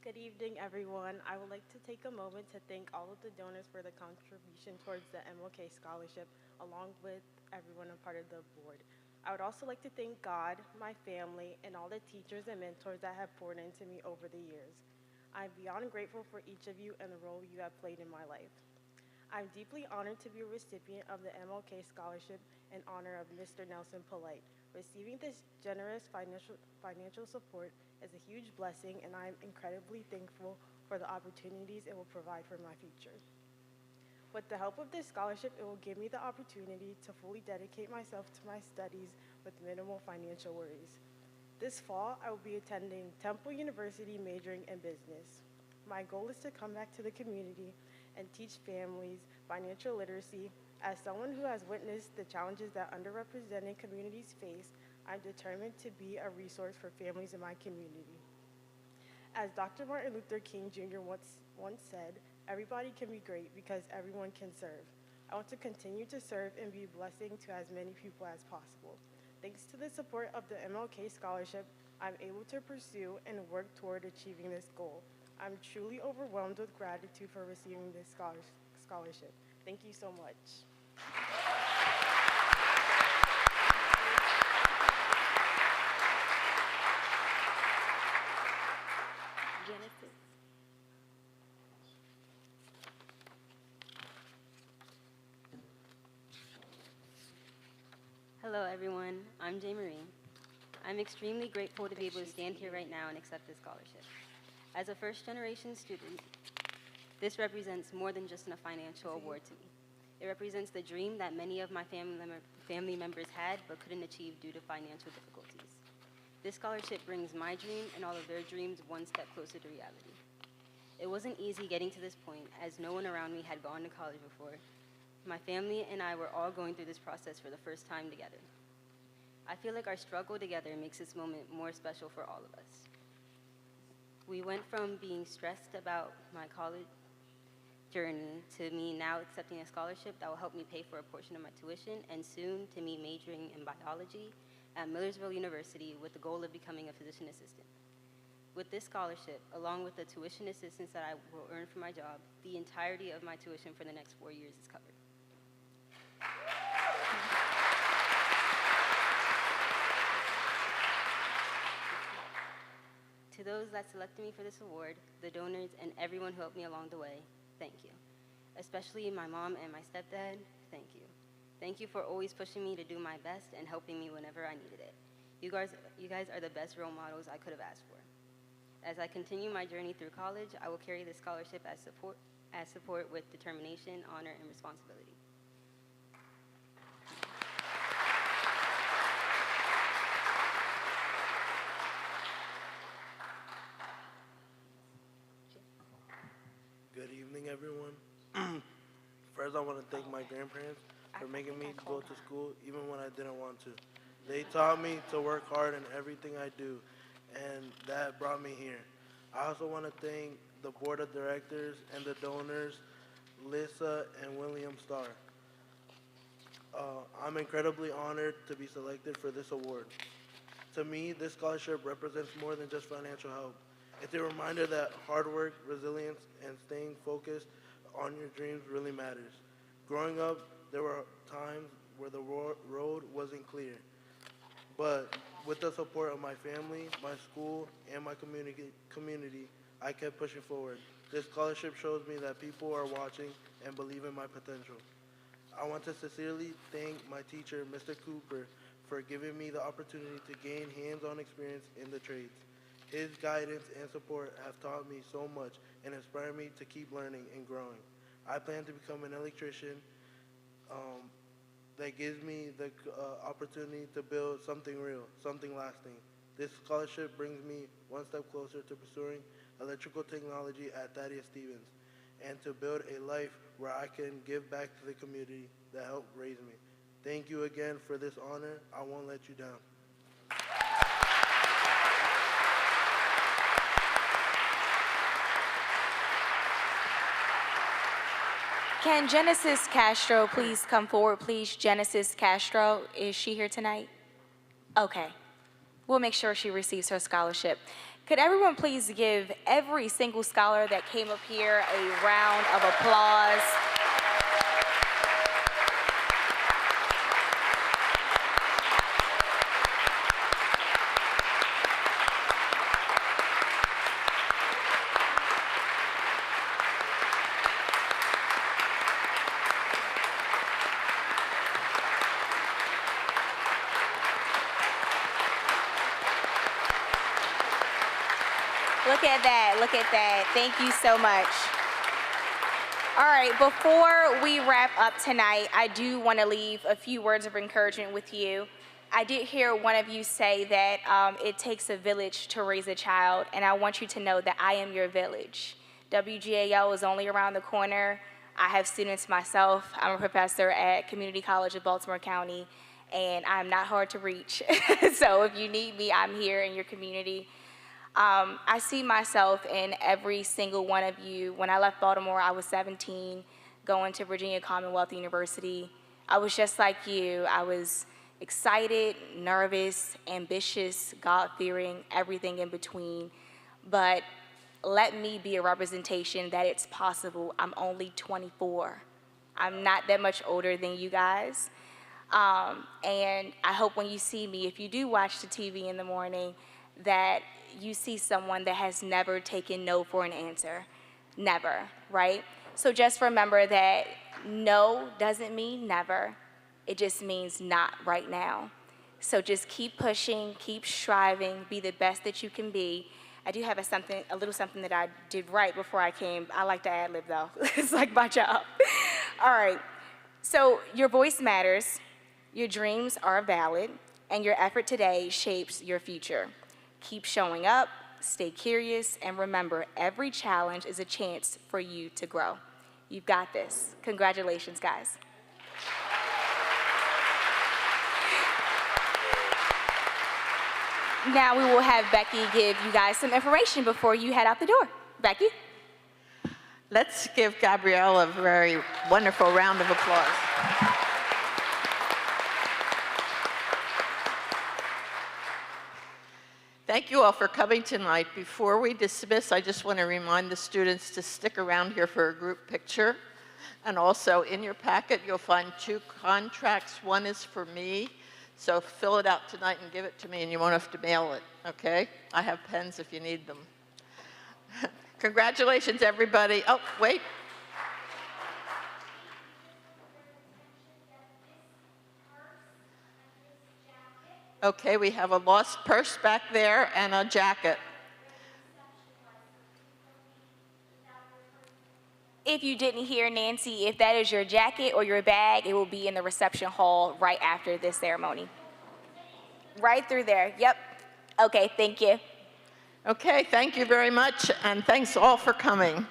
Good evening, everyone. I would like to take a moment to thank all of the donors for the contribution towards the MLK Scholarship, along with everyone a part of the board. I would also like to thank God, my family, and all the teachers and mentors that have poured into me over the years. I'm beyond grateful for each of you and the role you have played in my life. I'm deeply honored to be a recipient of the MLK Scholarship in honor of Mr. Nelson Polite. Receiving this generous financial support is a huge blessing, and I am incredibly thankful for the opportunities it will provide for my future. With the help of this scholarship, it will give me the opportunity to fully dedicate myself to my studies with minimal financial worries. This fall, I will be attending Temple University majoring in business. My goal is to come back to the community and teach families financial literacy. As someone who has witnessed the challenges that underrepresented communities face, I'm determined to be a resource for families in my community. As Dr. Martin Luther King Jr. once said, everybody can be great because everyone can serve. I want to continue to serve and be a blessing to as many people as possible. Thanks to the support of the MLK Scholarship, I'm able to pursue and work toward achieving this goal. I'm truly overwhelmed with gratitude for receiving this scholarship. Thank you so much. Genesis. Hello, everyone. I'm Jay Marie. I'm extremely grateful to be able to stand here right now and accept this scholarship. As a first-generation student, this represents more than just a financial award to me. It represents the dream that many of my family members had but couldn't achieve due to financial difficulties. This scholarship brings my dream and all of their dreams one step closer to reality. It wasn't easy getting to this point, as no one around me had gone to college before. My family and I were all going through this process for the first time together. I feel like our struggle together makes this moment more special for all of us. We went from being stressed about my college journey to me now accepting a scholarship that will help me pay for a portion of my tuition, and soon to me majoring in biology at Millersville University with the goal of becoming a physician assistant. With this scholarship, along with the tuition assistance that I will earn from my job, the entirety of my tuition for the next 4 years is covered. To those that selected me for this award, the donors, and everyone who helped me along the way, thank you. Especially my mom and my stepdad, thank you. Thank you for always pushing me to do my best and helping me whenever I needed it. You guys are the best role models I could have asked for. As I continue my journey through college, I will carry this scholarship as support with determination, honor, and responsibility. Good evening, everyone. First, I want to thank my grandparents for making me go to school even when I didn't want to. They taught me to work hard in everything I do, and that brought me here. I also want to thank the board of directors and the donors, Lisa and William Starr. I'm incredibly honored to be selected for this award. To me, this scholarship represents more than just financial help. It's a reminder that hard work, resilience, and staying focused on your dreams really matters. Growing up, there were times where the road wasn't clear. But with the support of my family, my school, and my community, I kept pushing forward. This scholarship shows me that people are watching and believe in my potential. I want to sincerely thank my teacher, Mr. Cooper, for giving me the opportunity to gain hands-on experience in the trades. His guidance and support have taught me so much and inspired me to keep learning and growing. I plan to become an electrician that gives me the opportunity to build something real, something lasting. This scholarship brings me one step closer to pursuing electrical technology at Thaddeus Stevens and to build a life where I can give back to the community that helped raise me. Thank you again for this honor. I won't let you down. Can Genesis Castro please come forward, please? Genesis Castro, is she here tonight? Okay. We'll make sure she receives her scholarship. Could everyone please give every single scholar that came up here a round of applause? Look at that, look at that. Thank you so much. All right, before we wrap up tonight, I do want to leave a few words of encouragement with you. I did hear one of you say that it takes a village to raise a child, and I want you to know that I am your village. WGAL is only around the corner. I have students myself. I'm a professor at Community College of Baltimore County, and I'm not hard to reach. So if you need me, I'm here in your community. I see myself in every single one of you. When I left Baltimore, I was 17, going to Virginia Commonwealth University. I was just like you. I was excited, nervous, ambitious, God-fearing, everything in between. But let me be a representation that it's possible. I'm only 24. I'm not that much older than you guys. And I hope when you see me, if you do watch the TV in the morning, that you see someone that has never taken no for an answer. Never, right? So just remember that no doesn't mean never. It just means not right now. So just keep pushing, keep striving, be the best that you can be. I do have a little something that I did right before I came. I like to ad-lib though. It's like my job. All right. So your voice matters, your dreams are valid, and your effort today shapes your future. Keep showing up, stay curious, and remember, every challenge is a chance for you to grow. You've got this. Congratulations, guys. Now we will have Becky give you guys some information before you head out the door. Becky? Let's give Gabrielle a very wonderful round of applause. Thank you all for coming tonight. Before we dismiss, I just want to remind the students to stick around here for a group picture. And also in your packet, you'll find 2 contracts. One is for me, so fill it out tonight and give it to me, and you won't have to mail it, okay? I have pens if you need them. Congratulations, everybody. Oh, wait. Okay, we have a lost purse back there and a jacket. If you didn't hear Nancy, if that is your jacket or your bag, it will be in the reception hall right after this ceremony. Right through there, yep. Okay, thank you. Okay, thank you very much, and thanks all for coming.